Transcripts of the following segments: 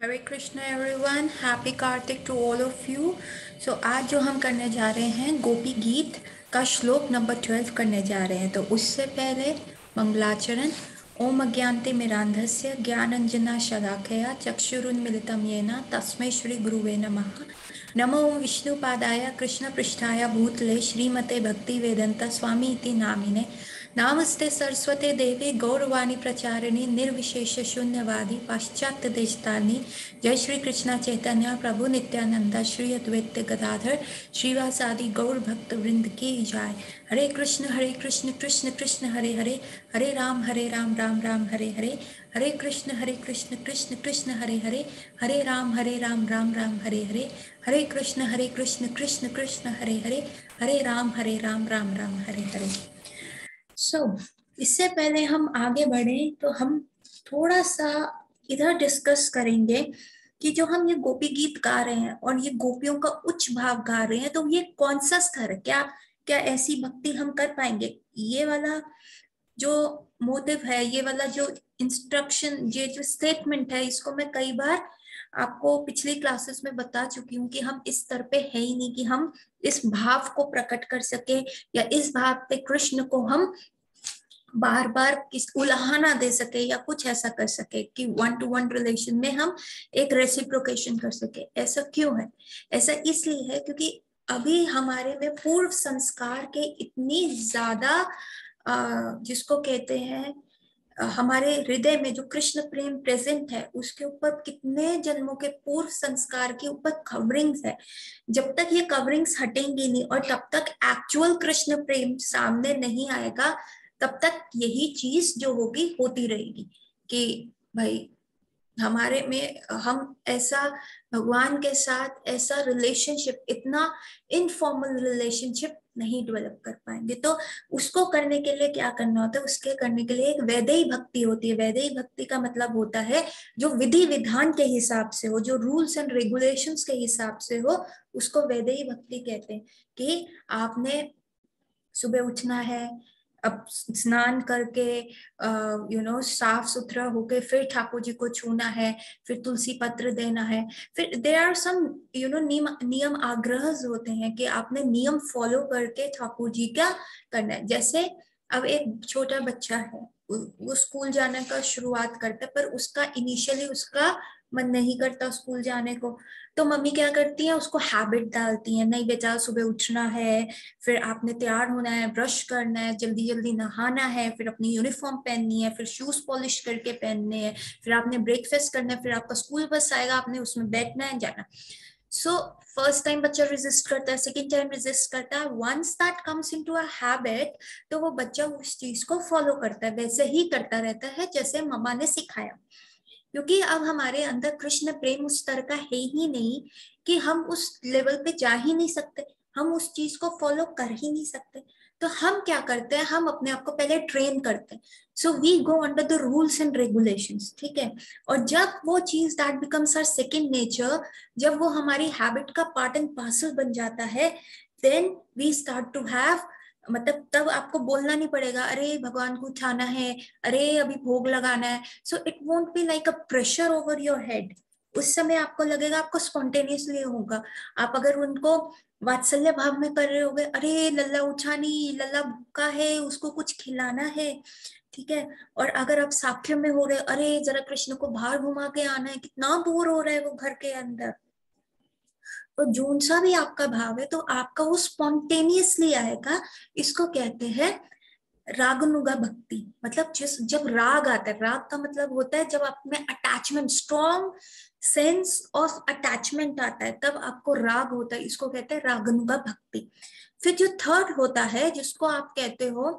Hare Krishna everyone, happy Kartik to all of you. So आज जो हम करने जा रहे हैं गोपी गीत का श्लोक नंबर 12 करने जा रहे हैं। तो उससे पहले मंगलाचरण। ओम अज्ञानते मिरांधस्य ज्ञानंजना शलाकया चक्षुरुन्मिलितं येन तस्मै श्री गुरुवे नमः। नमो ओम विष्णुपादाय कृष्ण पृष्ठाय भूतले श्रीमते भक्ति वेदंत स्वामी इति नामिने। नामस्ते सरस्वते देवी गौरवाणी प्रचारिणी निर्विशेष शून्यवादी पाश्चात्य देशतारिणी। जय श्री कृष्ण चैतन्य प्रभु नित्यानंद श्री अद्वैत गदाधर श्रीवासादि गौर भक्त वृंद की जय। हरे कृष्ण कृष्ण कृष्ण हरे हरे, हरे राम राम राम हरे हरे, हरे कृष्ण कृष्ण कृष्ण हरे हरे, हरे राम राम हरे हरे, हरे कृष्ण कृष्ण कृष्ण हरे हरे, हरे राम राम हरे हरे। इससे पहले हम आगे बढ़े तो हम थोड़ा सा इधर डिस्कस करेंगे कि जो हम ये गोपी गीत गा रहे हैं और ये गोपियों का उच्च भाव गा रहे हैं, तो ये कौन सा स्तर है? क्या क्या ऐसी भक्ति हम कर पाएंगे? ये वाला जो मोटिव है, ये वाला जो इंस्ट्रक्शन, ये जो स्टेटमेंट है, इसको मैं कई बार आपको पिछली क्लासेस में बता चुकी हूँ कि हम इस स्तर पे है ही नहीं कि हम इस भाव को प्रकट कर सके या इस भाव पे कृष्ण को हम बार बार किस उलाहना दे सके या कुछ ऐसा कर सके कि वन टू वन रिलेशन में हम एक रेसिप्रोकेशन कर सके। ऐसा क्यों है? ऐसा इसलिए है क्योंकि अभी हमारे में पूर्व संस्कार के इतनी ज्यादा जिसको कहते हैं हमारे हृदय में जो कृष्ण प्रेम प्रेजेंट है, उसके ऊपर कितने जन्मों के पूर्व संस्कार के ऊपर कवरिंग्स है। जब तक ये कवरिंग्स हटेंगी नहीं और तब तक एक्चुअल कृष्ण प्रेम सामने नहीं आएगा, तब तक यही चीज जो होगी होती रहेगी कि भाई हमारे में हम ऐसा भगवान के साथ ऐसा रिलेशनशिप, इतना इनफॉर्मल रिलेशनशिप नहीं डेवलप कर पाएंगे। तो उसको करने के लिए क्या करना होता है? उसके करने के लिए एक वैदेही भक्ति होती है। वैदेही भक्ति का मतलब होता है जो विधि विधान के हिसाब से हो, जो रूल्स एंड रेगुलेशंस के हिसाब से हो, उसको वैदेही भक्ति कहते हैं। कि आपने सुबह उठना है, अब स्नान करके साफ सुथरा होके फिर ठाकुर जी को छूना है, फिर तुलसी पत्र देना है, फिर देयर आर सम नियम आग्रह होते हैं कि आपने नियम फॉलो करके ठाकुर जी का करना है। जैसे अब एक छोटा बच्चा है, वो स्कूल जाने का शुरुआत करता है, पर उसका इनिशियली उसका मन नहीं करता स्कूल जाने को। तो मम्मी क्या करती है? उसको हैबिट डालती है, नहीं बेटा सुबह उठना है, फिर आपने तैयार होना है, ब्रश करना है, जल्दी जल्दी नहाना है, फिर अपनी यूनिफॉर्म पहननी है, फिर शूज पॉलिश करके पहनने हैं, फिर आपने ब्रेकफास्ट करना है, फिर आपका स्कूल बस आएगा, आपने उसमें बैठना है, जाना। सो फर्स्ट टाइम बच्चा रेजिस्ट करता है, सेकेंड टाइम रेजिस्ट करता है। Once that comes into a habit, तो वो बच्चा उस चीज को फॉलो करता है, वैसे ही करता रहता है जैसे मम्मा ने सिखाया। क्योंकि अब हमारे अंदर कृष्ण प्रेम उस तरह का है ही नहीं कि हम उस लेवल पे जा ही नहीं सकते, हम उस चीज को फॉलो कर ही नहीं सकते। तो हम क्या करते हैं? हम अपने आप को पहले ट्रेन करते हैं। So we go under the rules and regulations, ठीक है। और जब वो चीज that becomes our second nature, जब वो हमारी हैबिट का पार्ट एंड पार्सल बन जाता है, then we start to have, मतलब तब आपको बोलना नहीं पड़ेगा अरे भगवान को उठाना है, अरे अभी भोग लगाना है। So it won't be like a pressure over your head. उस समय आपको लगेगा, आपको स्पॉन्टेनियसली होगा। आप अगर उनको वात्सल्य भाव में कर रहे होगे, अरे लल्ला उठानी, लल्ला भूखा है, उसको कुछ खिलाना है, ठीक है। और अगर आप साख्य में हो रहे, अरे जरा कृष्ण को बाहर घुमा के आना है, कितना बोर हो रहा है वो घर के अंदर, तो जोन सा भी आपका भाव है तो आपका वो स्पॉन्टेनियसली आएगा। इसको कहते हैं रागनुगा भक्ति। मतलब जिस जब राग आता है, राग का मतलब होता है जब आप में attachment, strong sense of attachment आता है, तब आपको राग होता है। इसको कहते हैं रागनुगा भक्ति। फिर जो थर्ड होता है, जिसको आप कहते हो,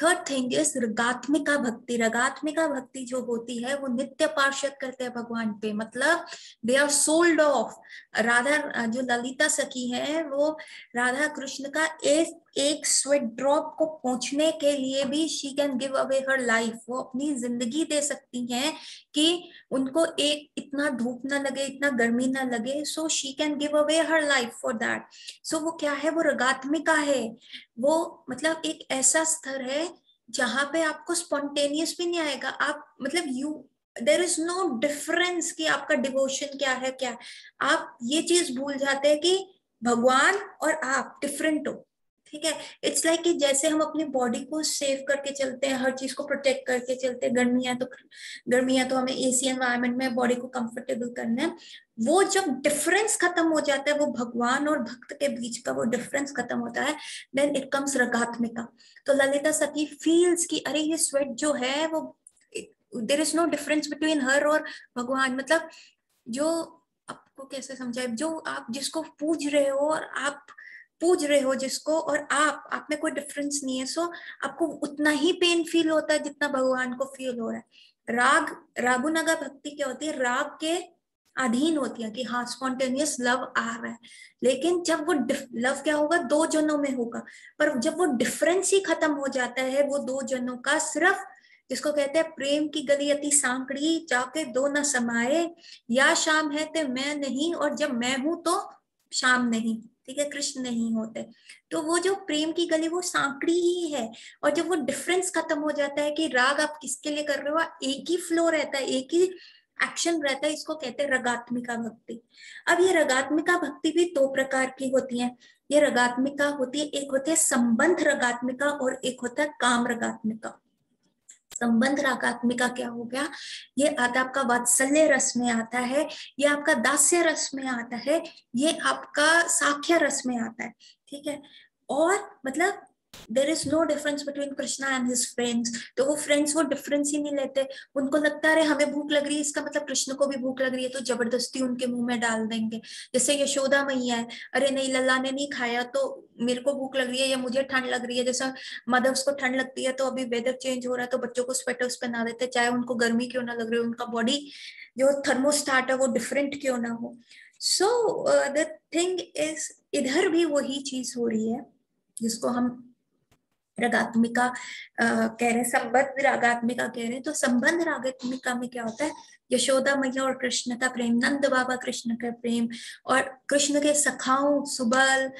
थर्ड थिंग इज रगात्मिका भक्ति। रगात्मिका भक्ति जो होती है वो नित्य पार्षद करते हैं भगवान पे, मतलब they are sold off. Radha जो ललिता सखी है, वो राधा कृष्ण का एक एक स्वेट ड्रॉप को पहुंचने के लिए भी she can give away her life. वो अपनी जिंदगी दे सकती हैं कि उनको एक इतना धूप ना लगे, इतना गर्मी ना लगे, so she can give away her life for that. So वो क्या है? वो रगात्मिका है। वो मतलब एक ऐसा स्तर है जहां पे आपको स्पॉन्टेनियस भी नहीं आएगा। आप मतलब देर इज नो डिफरेंस कि आपका डिवोशन क्या है क्या है। आप ये चीज भूल जाते हैं कि भगवान और आप डिफरेंट हो, ठीक है। इट्स लाइक कि जैसे हम अपनी बॉडी को सेव करके चलते हैं, हर चीज को प्रोटेक्ट करके चलते हैं, गर्मियां तो हमें एसी एनवायरनमेंट में बॉडी को कंफर्टेबल करना है। वो जब डिफरेंस खत्म हो जाता है, वो भगवान और भक्त के बीच का वो डिफरेंस खत्म होता है, देन इट कम्स रगात्मिका। तो ललिता सखी फील्स की अरे ये स्वेट जो है वो, there is no difference between her और भगवान। मतलब जो, आपको कैसे समझाए, जो आप जिसको पूज रहे हो और आप पूज रहे हो जिसको, और आप में कोई डिफरेंस नहीं है, सो आपको उतना ही पेन फील होता है जितना भगवान को फील हो रहा है। रागुनागा भक्ति क्या होती है, राग के अधीन होती है कि हाँ स्पॉन्टेनियस लव आ रहा है, लेकिन जब वो लव क्या होगा, दो जनों में होगा, पर जब वो डिफरेंस ही खत्म हो जाता है, वो दो जनों का, सिर्फ जिसको कहते हैं प्रेम की गली अति सांकड़ी, जाके दो न समाये, या शाम है ते मैं नहीं, और जब मैं हूं तो शाम नहीं, ठीक है, कृष्ण नहीं होते। तो वो जो प्रेम की गली वो सांकड़ी ही है, और जब वो डिफरेंस खत्म हो जाता है कि राग आप किसके लिए कर रहे हो, एक ही फ्लो रहता है, एक ही एक्शन रहता है, इसको कहते हैं रगात्मिका भक्ति। अब ये रगात्मिका भक्ति भी दो प्रकार की होती है। ये रगात्मिका होती है, एक होती है संबंध रगात्मिका और एक होता है काम रगात्मिका। संबंध रागात्मिका क्या हो गया, ये आता आपका वात्सल्य रस में आता है, ये आपका दास्य रस में आता है, ये आपका साख्य रस में आता है, ठीक है। और मतलब there is no difference between Krishna and his friends. तो वो फ्रेंड्स वो डिफरेंस ही नहीं लेते, उनको लगता है अरे हमें भूख लग रही है, इसका मतलब कृष्ण को भी भूख लग रही है, तो जबरदस्ती उनके मुंह में डाल देंगे। जैसे यशोदा मैया है, अरे नहीं लल्ला ने नहीं खाया तो मेरे को भूख लग रही है, या मुझे ठंड लग रही है। जैसा मदर्स को ठंड लगती है, तो अभी वेदर चेंज हो रहा है तो बच्चों को स्वेटर्स पहना देते हैं, चाहे उनको गर्मी क्यों ना लग रही हो, उनका बॉडी जो थर्मोस्टाट है वो डिफरेंट क्यों ना हो। सो द थिंग इज, इधर भी वही चीज हो रही है जिसको हम रागात्मिका कह रहे हैं, संबंध रागात्मिका कह रहे हैं। तो संबंध रागात्मिका में क्या होता है, यशोदा मैया और कृष्ण का प्रेम, नंद बाबा कृष्ण का प्रेम, और कृष्ण के सखाओं सुबल,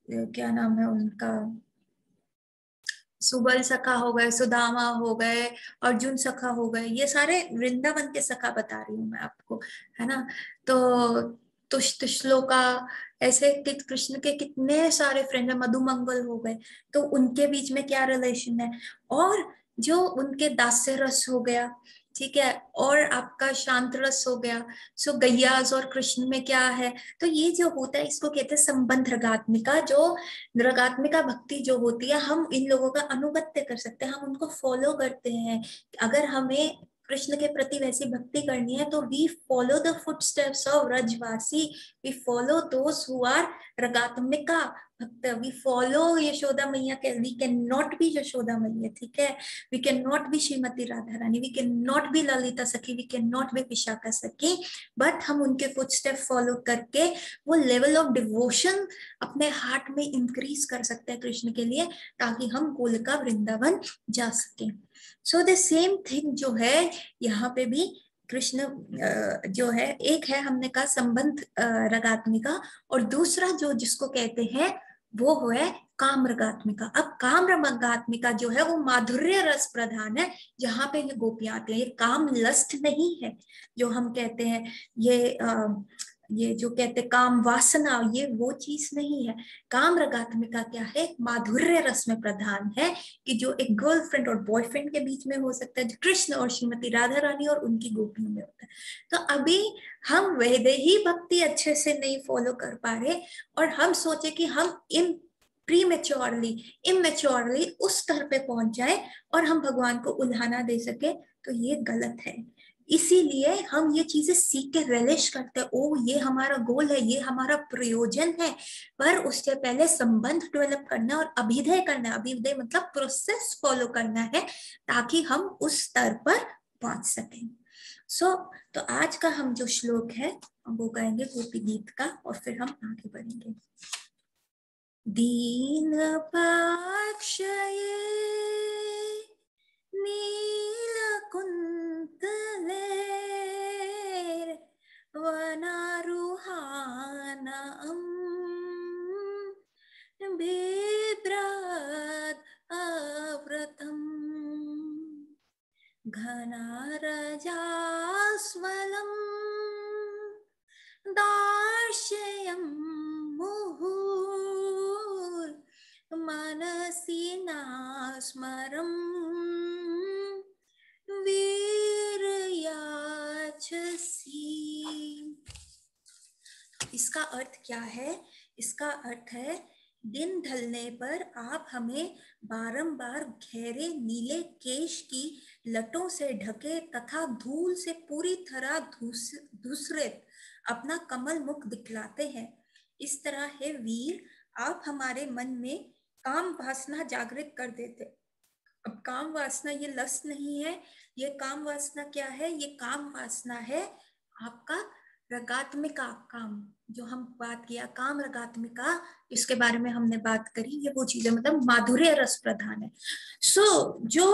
क्या नाम है उनका, सुबल सखा हो गए, सुदामा हो गए, अर्जुन सखा हो गए, ये सारे वृंदावन के सखा बता रही हूँ मैं आपको, है ना। तो तुष तुश्लोका, ऐसे कृष्ण के कितने सारे फ्रेंड है, मधुमंगल हो गए, तो उनके बीच में क्या रिलेशन है। और जो उनके दास्य रस हो गया, ठीक है, और आपका शांत रस हो गया। सो गैयास और कृष्ण में क्या है, तो ये जो होता है इसको कहते हैं संबंध रगात्मिका। जो रगात्मिका भक्ति जो होती है, हम इन लोगों का अनुगत्य कर सकते हैं, हम उनको फॉलो करते हैं। अगर हमें कृष्ण के प्रति वैसी भक्ति करनी है तो we follow the footsteps of Brajwasi, we follow those who are ragatmika bhakt, we follow Yashoda Maiya के, we can not be Yashoda Maiya, ठीक है, we can not be Shrimati Radha Rani, we can not be Lalita Sakhi, we can not be Vishakha Sakhi, but हम उनके फुटस्टेप फॉलो करके वो level of devotion अपने heart में increase कर सकते हैं कृष्ण के लिए, ताकि हम गोलका वृंदावन जा सके। सो द सेम थिंग जो है यहाँ पे भी कृष्ण जो है, एक है हमने कहा संबंध रगात्मिका, और दूसरा जो जिसको कहते हैं वो है काम रगात्मिका। अब काम रगात्मिका जो है वो माधुर्य रस प्रधान है, जहां पे ये गोपियां आती है, ये काम लस्ट नहीं है जो हम कहते हैं, ये जो कहते काम वासना, ये वो चीज नहीं है। काम रगात्मिका क्या है, माधुर्य रस में प्रधान है, कि जो एक गर्लफ्रेंड और बॉयफ्रेंड के बीच में हो सकता है, जो कृष्ण और श्रीमती राधा रानी और उनकी गोपियों में होता है। तो अभी हम वैदेही भक्ति अच्छे से नहीं फॉलो कर पा रहे, और हम सोचे कि हम प्रीमेच्योरली इमेच्योरली उस स्तर पे पहुंच जाए और हम भगवान को उल्हाना दे सके, तो ये गलत है। इसीलिए हम ये चीजें सीख के रिलिश करते हैं, ओ ये हमारा गोल है, ये हमारा प्रयोजन है, पर उससे पहले संबंध डेवलप करना और अभिदय करना, अभिदय मतलब प्रोसेस फॉलो करना है, ताकि हम उस स्तर पर पहुंच सकें। तो आज का हम जो श्लोक है वो गाएंगे गोपी गीत का, और फिर हम आगे बढ़ेंगे। दीन पाक्षये नीलकुन्तले वनारुहानम् बिभ्रत् अव्रतम् घनारजास्वलम् दार्शयं मुहुर्मनसि नास्मरं वीरयाचसी। इसका अर्थ क्या है? इसका अर्थ है दिन ढलने पर आप हमें बारंबार गहरे नीले केश की लटों से ढके तथा धूल से पूरी तरह धूसरित अपना कमल मुख दिखलाते हैं। इस तरह है वीर, आप हमारे मन में काम वासना जागृत कर देते। अब काम वासना ये लस्ट नहीं है, ये काम वासना क्या है? ये काम वासना है आपका रगात्मिका काम, जो हम बात किया काम रगात्मिका, इसके बारे में हमने बात करी। ये वो चीजें मतलब माधुर्य रस प्रधान है। सो जो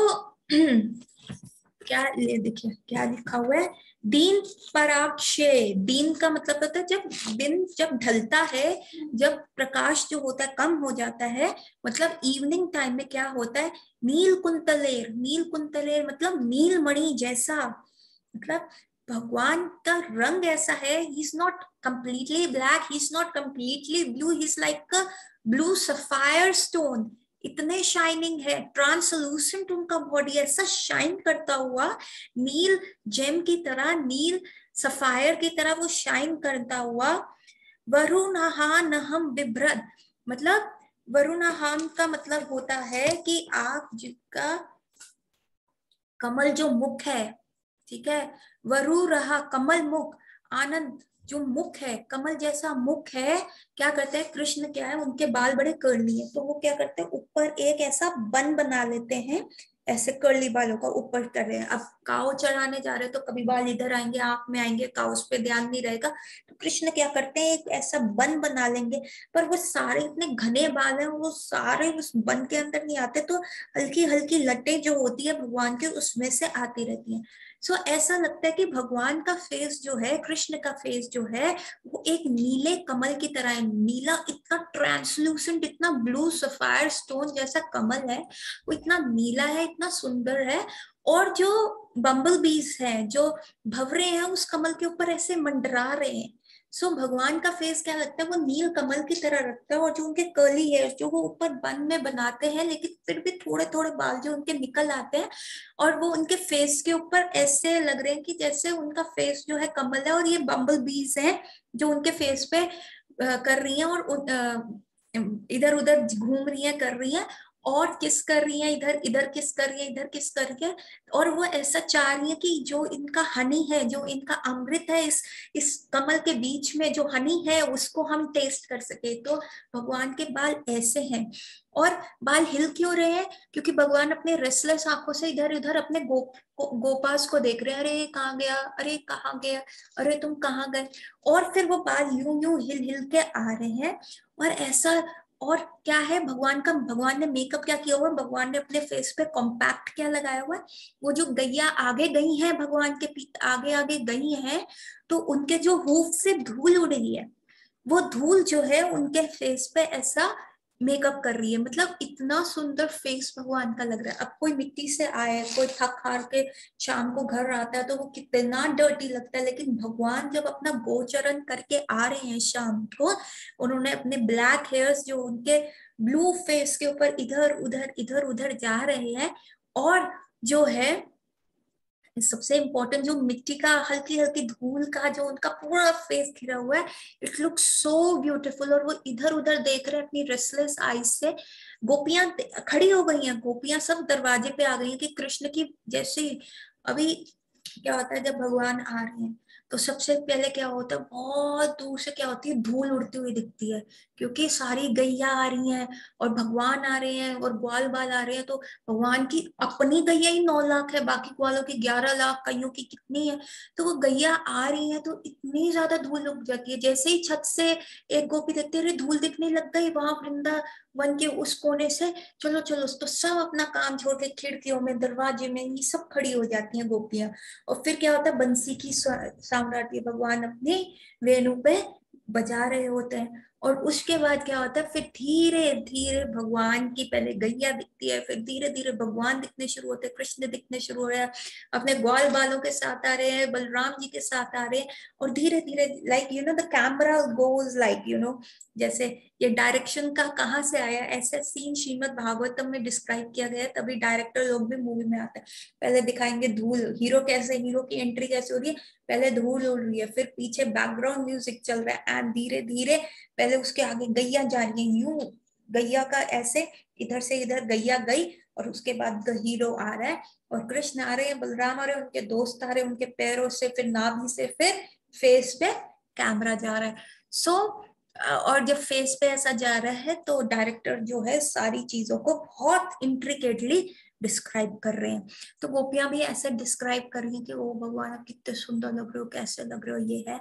क्या ये देखिए क्या लिखा हुआ है, दीन पराक्षे। दीन का मतलब होता है जब दिन जब ढलता है, जब प्रकाश जो होता है कम हो जाता है, मतलब इवनिंग टाइम में क्या होता है, नील कुंतलेर। नील कुंतलेर मतलब नीलमणि जैसा, मतलब भगवान का रंग ऐसा है, he is not completely black, he is not completely blue, he is like a blue sapphire stone. इतने शाइनिंग है, ट्रांसलूसेंट उनका बॉडी ऐसा शाइन करता हुआ, नील जेम की तरह, नील सफायर की तरह वो शाइन करता हुआ। वरुणहानहम बिभ्रद, मतलब वरुणहान का मतलब होता है कि आप जिसका कमल जो मुख है, ठीक है, वरु रहा कमल मुख, आनंद जो मुख है, कमल जैसा मुख है। क्या करते हैं कृष्ण, क्या है उनके बाल बड़े कर्ली है, तो वो क्या करते हैं ऊपर एक ऐसा बन बना लेते हैं, ऐसे कर्ली बालों का ऊपर कर रहे हैं। अब काव चढ़ाने जा रहे हैं तो कभी बाल इधर आएंगे, आंख में आएंगे, काव उस पे ध्यान नहीं रहेगा, तो कृष्ण क्या करते हैं एक ऐसा बन बना लेंगे। पर वो सारे इतने घने बाल हैं, वो सारे उस बन के अंदर नहीं आते, तो हल्की हल्की लटें जो होती है भगवान के उसमें से आती रहती हैं। सो ऐसा लगता है कि भगवान का फेस जो है, कृष्ण का फेस जो है, वो एक नीले कमल की तरह है। नीला, इतना ट्रांसलूसेंट, इतना ब्लू सफायर स्टोन जैसा कमल है, वो इतना नीला है, इतना सुंदर है। और जो बम्बल बीज है, जो भंवरे हैं उस कमल के ऊपर ऐसे मंडरा रहे हैं। सो भगवान का फेस क्या लगता है, वो नील कमल की तरह रखता है। और जो उनके कर्ली है जो वो ऊपर बन में बनाते हैं, लेकिन फिर भी थोड़े थोड़े बाल जो उनके निकल आते हैं, और वो उनके फेस के ऊपर ऐसे लग रहे हैं कि जैसे उनका फेस जो है कमल है, और ये बम्बल बीज है जो उनके फेस पे कर रही हैं, और इधर उधर घूम रही हैं, कर रही हैं, और किस कर रही है, इधर इधर किस कर रही है, इधर किस कर रही है। और वो ऐसा चाह रही है कि जो इनका हनी है, जो इनका अमृत है, इस कमल के बीच में जो हनी है उसको हम टेस्ट कर सके। तो भगवान के बाल ऐसे हैं। और बाल हिल क्यों रहे हैं? क्योंकि भगवान अपने रेस्टलेस आंखों से इधर उधर अपने गोपास को देख रहे हैं, अरे कहाँ गया, अरे कहाँ गया, अरे तुम कहाँ गए। और फिर वो बाल यूं यूं हिल हिल के आ रहे हैं। और ऐसा, और क्या है भगवान का, भगवान ने मेकअप क्या किया हुआ है, भगवान ने अपने फेस पे कॉम्पैक्ट क्या लगाया हुआ है। वो जो गैया आगे गई है, भगवान के आगे आगे गई है, तो उनके जो हूफ से धूल उड़ रही है, वो धूल जो है उनके फेस पे ऐसा मेकअप कर रही है। मतलब इतना सुंदर फेस भगवान का लग रहा है। अब कोई मिट्टी से आए, कोई थक हार के शाम को घर आता है तो वो कितना डर्टी लगता है, लेकिन भगवान जब अपना गोचरण करके आ रहे हैं शाम को, उन्होंने अपने ब्लैक हेयर्स जो उनके ब्लू फेस के ऊपर इधर उधर जा रहे हैं। और जो है सबसे इम्पोर्टेंट, जो मिट्टी का हल्की हल्की धूल का जो उनका पूरा फेस घिरा हुआ है, इट लुक सो ब्यूटीफुल। और वो इधर उधर देख रहे हैं अपनी रेस्टलेस आईज से। गोपियां खड़ी हो गई हैं, गोपियां सब दरवाजे पे आ गई हैं कि कृष्ण की जैसे अभी क्या होता है जब भगवान आ रहे हैं, तो सबसे पहले क्या होता है, बहुत दूर से क्या होती है, धूल उड़ती हुई दिखती है, क्योंकि सारी गैया आ रही हैं और भगवान आ रहे हैं और ग्वाल बाल आ रहे हैं। तो भगवान की अपनी गैया ही 9 लाख है, बाकी ग्वालों की 11 लाख, कईयों की कितनी है। तो वो गैया आ रही है तो इतनी ज्यादा धूल उग जाती है, जैसे ही छत से एक गोपी देखती है, धूल दिखने लग गई वहां वृंदावन के उस कोने से, चलो चलो, तो सब अपना काम छोड़ के खिड़कियों में, दरवाजे में, ये सब खड़ी हो जाती हैं गोपियां। और फिर क्या होता है, बंसी की साम्राज्य भगवान अपने वेणु पे बजा रहे होते हैं। और उसके बाद क्या होता है, फिर धीरे धीरे भगवान की पहले गैया दिखती है, फिर धीरे धीरे भगवान दिखने शुरू होते हैं, कृष्ण दिखने शुरू हो रहे हैं, अपने ग्वाल बालों के साथ आ रहे हैं, बलराम जी के साथ आ रहे हैं, और धीरे धीरे like the camera goes like जैसे ये डायरेक्शन का कहाँ से आया, ऐसा सीन श्रीमद् भागवतम में डिस्क्राइब किया गया है, तभी डायरेक्टर लोग भी मूवी में आते हैं। पहले दिखाएंगे धूल, हीरो की एंट्री कैसे हो रही है, पहले धूल उड़ रही है, फिर पीछे बैकग्राउंड म्यूजिक चल रहा है, एंड धीरे धीरे पहले उसके आगे गैया जा रही है, यूं गैया का ऐसे इधर से इधर गैया गई, और उसके बाद हीरो आ रहा है, और कृष्ण आ रहे हैं, बलराम आ रहे हैं, उनके दोस्त आ रहे हैं, उनके पैरों से, फिर नाभि से, फिर फेस पे कैमरा जा रहा है। सो और जब फेस पे ऐसा जा रहा है तो डायरेक्टर जो है सारी चीजों को बहुत इंट्रिकेटली डिस्क्राइब कर रहे हैं। तो गोपियां भी ऐसे डिस्क्राइब कर रही हैं कि ओ भगवान आप कितने सुंदर लग रहे हो, कैसे लग रहे हो, ये है।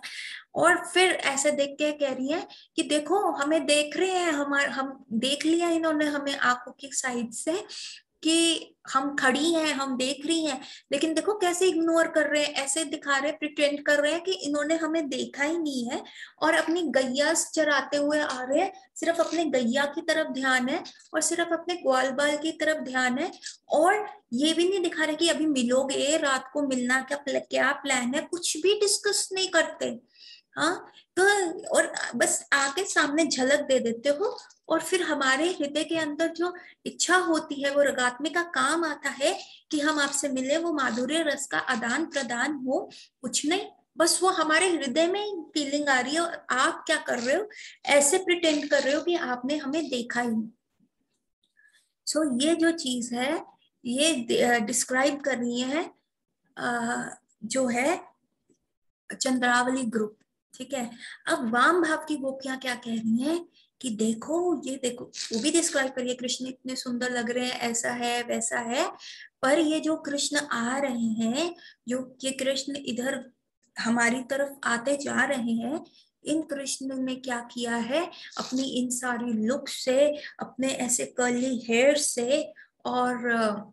और फिर ऐसे देख के कह रही है कि देखो हमें देख रहे हैं, हम देख लिया इन्होंने हमें आंखों की साइड से कि हम खड़ी हैं, हम देख रही हैं, लेकिन देखो कैसे इग्नोर कर रहे हैं, ऐसे दिखा रहे हैं, प्रिटेंड कर रहे हैं कि इन्होंने हमें देखा ही नहीं है, और अपनी गैया चराते हुए आ रहे हैं, सिर्फ अपने गैया की तरफ ध्यान है, और सिर्फ अपने ग्वाल बाल की तरफ ध्यान है, और ये भी नहीं दिखा रहे कि अभी मिलोगे, रात को मिलना क्या प्लान है, कुछ भी डिस्कस नहीं करते। हाँ, तो और बस आके सामने झलक दे देते हो, और फिर हमारे हृदय के अंदर जो इच्छा होती है वो रगात्मे का काम आता है कि हम आपसे मिले, वो माधुर्य रस का आदान प्रदान हो, कुछ नहीं, बस वो हमारे हृदय में फीलिंग आ रही है, और आप क्या कर रहे हो, ऐसे प्रिटेंड कर रहे हो कि आपने हमें देखा ही नहीं। सो ये जो चीज है ये डिस्क्राइब कर रही है जो है चंद्रावली ग्रुप। ठीक है, अब वाम भाव की गोपियां क्या कह रही हैं कि देखो ये देखो, वो भी डिस्क्राइब करिए, कृष्ण इतने सुंदर लग रहे हैं, ऐसा है वैसा है, पर ये जो कृष्ण आ रहे हैं, जो ये कृष्ण इधर हमारी तरफ आते जा रहे हैं, इन कृष्ण ने क्या किया है, अपनी इन सारी लुक से, अपने ऐसे कर्ली हेयर से, और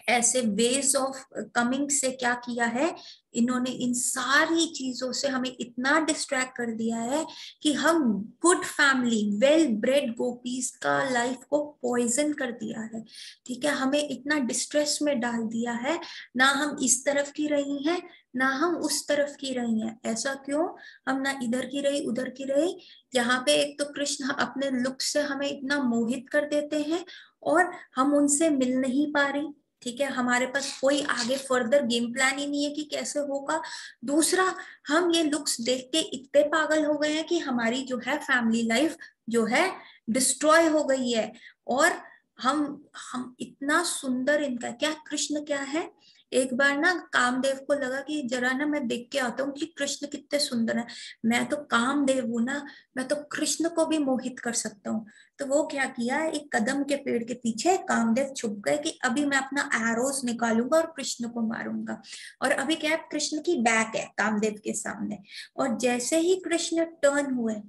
ऐसे वेज ऑफ कमिंग से क्या किया है, इन्होंने इन सारी चीजों से हमें इतना डिस्ट्रैक्ट कर दिया है कि हम good family well bread gopis का लाइफ को पॉइजन कर दिया है। ठीक है, हमें इतना डिस्ट्रेस में डाल दिया है, ना हम इस तरफ की रही हैं, ना हम उस तरफ की रही हैं। ऐसा क्यों, हम ना इधर की रही उधर की रही। यहाँ पे एक तो कृष्ण अपने लुक से हमें इतना मोहित कर देते हैं, और हम उनसे मिल नहीं पा रही। ठीक है, हमारे पास कोई आगे फर्दर गेम प्लान ही नहीं है कि कैसे होगा। दूसरा, हम ये लुक्स देख के इतने पागल हो गए हैं कि हमारी जो है फैमिली लाइफ जो है डिस्ट्रॉय हो गई है, और हम इतना सुंदर, इनका क्या कृष्ण क्या है, एक बार ना कामदेव को लगा कि जरा ना मैं देख के आता हूँ कि कृष्ण कितने सुंदर है, मैं तो कामदेव हूं ना, मैं तो कृष्ण को भी मोहित कर सकता हूँ। तो वो क्या किया, एक कदम के पेड़ के पीछे कामदेव छुप गए कि अभी मैं अपना एरोस निकालूंगा और कृष्ण को मारूंगा। और अभी क्या है, कृष्ण की बैक है कामदेव के सामने, और जैसे ही कृष्ण टर्न हुए,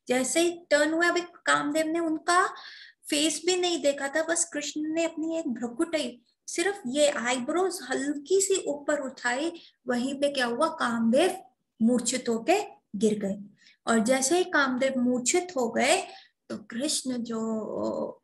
जैसे ही टर्न हुए, अभी कामदेव ने उनका फेस भी नहीं देखा था, बस कृष्ण ने अपनी एक भ्रुकुटी, सिर्फ ये आईब्रोज हल्की सी ऊपर उठाई, वहीं पे क्या हुआ, कामदेव मूर्छित होके गिर गए। और जैसे ही कामदेव मूर्छित हो गए, तो कृष्ण जो,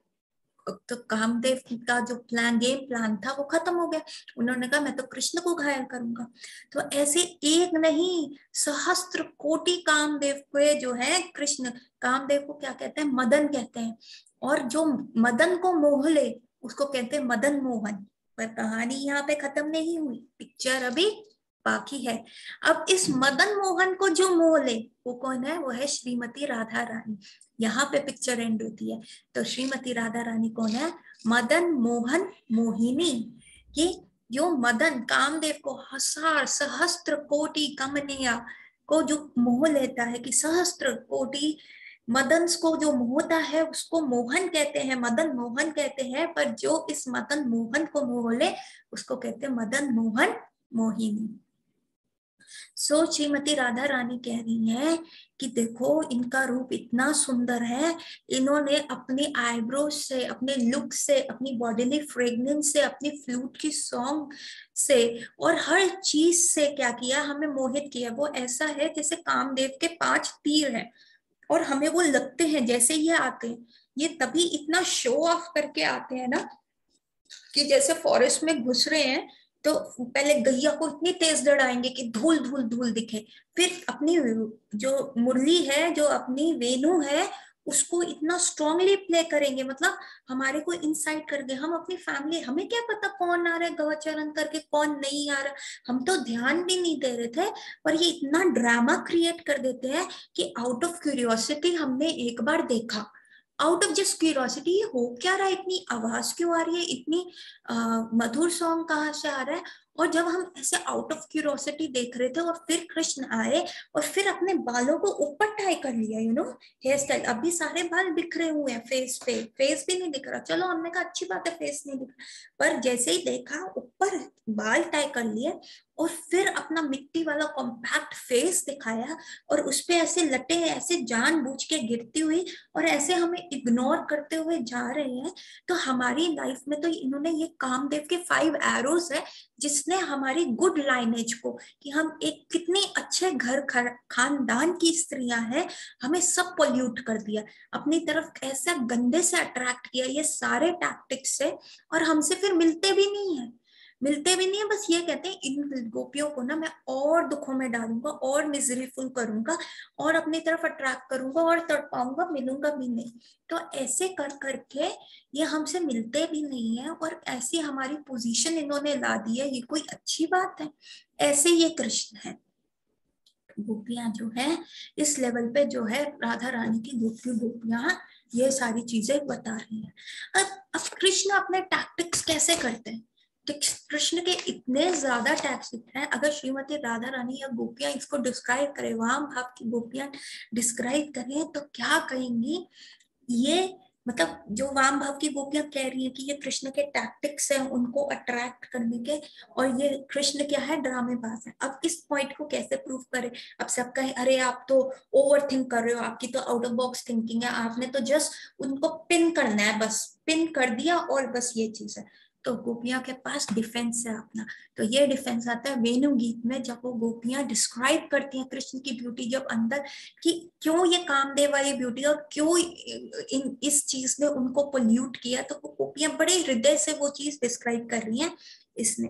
तो कामदेव का जो गेम प्लान था वो खत्म हो गया। उन्होंने कहा मैं तो कृष्ण को घायल करूंगा। तो ऐसे एक नहीं, सहस्त्र कोटि कामदेव को जो है कृष्ण, कामदेव को क्या कहते हैं, मदन कहते हैं, और जो मदन को मोह ले उसको कहते हैं मदन मोहन। पर कहानी यहाँ पे खत्म नहीं हुई, पिक्चर अभी बाकी है। अब इस मदन मोहन को जो मोह ले वो कौन है, वो है श्रीमती राधा रानी। यहाँ पे पिक्चर एंड होती है। तो श्रीमती राधा रानी कौन है, मदन मोहन मोहिनी, कि जो मदन कामदेव को हजार सहस्त्र कोटि कमनिया को जो मोह लेता है, कि सहस्त्र कोटि मदन को जो मोहता है उसको मोहन कहते हैं, मदन मोहन कहते हैं, पर जो इस मदन मोहन को मोह ले उसको कहते हैं मदन मोहन मोहिनी। सो श्रीमती राधा रानी कह रही हैं कि देखो इनका रूप इतना सुंदर है, इन्होंने अपनी आईब्रो से, अपने लुक से, अपनी बॉडीली फ्रेग्रेंस से, अपनी फ्लूट की सॉन्ग से, और हर चीज से क्या किया, हमें मोहित किया। वो ऐसा है जैसे कामदेव के 5 तीर हैं, और हमें वो लगते हैं जैसे ये आते हैं, ये तभी इतना शो ऑफ करके आते हैं ना, कि जैसे फॉरेस्ट में घुस रहे हैं तो पहले गैया को इतनी तेज दौड़ाएंगे कि धूल धूल धूल दिखे, फिर अपनी जो मुरली है, जो अपनी वेणु है, उसको इतना स्ट्रांगली प्ले करेंगे, मतलब हमारे को इंसाइट करके, हम अपनी फैमिली, हमें क्या पता कौन आ रहा है गवाचरण करके कौन नहीं आ रहा, हम तो ध्यान भी नहीं दे रहे थे, पर ये इतना ड्रामा क्रिएट कर देते हैं कि आउट ऑफ क्यूरियोसिटी हमने एक बार देखा, आउट ऑफ जस्ट क्यूरियोसिटी ये हो क्या रहा है, इतनी आवाज क्यों आ रही है, इतनी मधुर सॉन्ग कहाँ से आ रहा है, और जब हम ऐसे आउट ऑफ क्यूरियोसिटी देख रहे थे और फिर कृष्ण आए और फिर अपने बालों को ऊपर टाई कर लिया, हेयर स्टाइल, अभी सारे बाल बिखरे हुए हैं फेस पे, फेस भी नहीं दिख रहा, चलो हमने कहा अच्छी बात है फेस नहीं दिख रहा, पर जैसे ही देखा ऊपर बाल टाई कर लिए और फिर अपना मिट्टी वाला कॉम्पैक्ट फेस दिखाया, और उसपे ऐसे लटे ऐसे जानबूझ के गिरती हुई और ऐसे हमें इग्नोर करते हुए जा रहे हैं, तो हमारी लाइफ में तो इन्होंने ये कामदेव के 5 एरोज है, जिसने हमारी गुड लाइनेज को, कि हम एक कितने अच्छे घर खानदान की स्त्रियां हैं, हमें सब पोल्यूट कर दिया, अपनी तरफ ऐसा गंदे से अट्रैक्ट किया ये सारे टैक्टिक्स से, और हमसे फिर मिलते भी नहीं है, मिलते भी नहीं है, बस ये कहते हैं इन गोपियों को ना मैं और दुखों में डालूंगा और मिजरीफुल करूंगा और अपनी तरफ अट्रैक्ट करूंगा और तड़पाऊंगा, मिलूंगा भी नहीं, तो ऐसे कर करके ये हमसे मिलते भी नहीं है, और ऐसी हमारी पोजीशन इन्होंने ला दी है, ये कोई अच्छी बात है? ऐसे ये कृष्ण है, गोपियां जो है इस लेवल पे जो है राधा रानी की गोपियां ये सारी चीजें बता रही हैं। अब कृष्ण अपने टैक्टिक्स कैसे करते हैं, तो कृष्ण के इतने ज्यादा टैक्टिक्स हैं, अगर श्रीमती राधा रानी या गोपियां इसको डिस्क्राइब करें, वाम भाव की गोपियां डिस्क्राइब करें तो क्या कहेंगी, ये मतलब जो वाम भाव की गोपियां कह रही है कि ये कृष्ण के टैक्टिक्स हैं उनको अट्रैक्ट करने के, और ये कृष्ण क्या है, ड्रामेबाज है। अब इस पॉइंट को कैसे प्रूव करें, अब सब कहे अरे आप तो ओवर थिंक कर रहे हो, आपकी तो आउट ऑफ बॉक्स थिंकिंग है, आपने तो जस्ट उनको पिन करना है, बस पिन कर दिया और बस ये चीज है, तो गोपियां के पास डिफेंस है अपना, तो ये डिफेंस आता है वेणु गीत में, जब वो गोपियां डिस्क्राइब करती हैं कृष्ण की ब्यूटी, जब अंदर कि क्यों ये कामदेव वाली ब्यूटी और क्यों इस चीज ने उनको पोल्यूट किया, तो वो गोपियां बड़े हृदय से वो चीज डिस्क्राइब कर रही हैं इसने।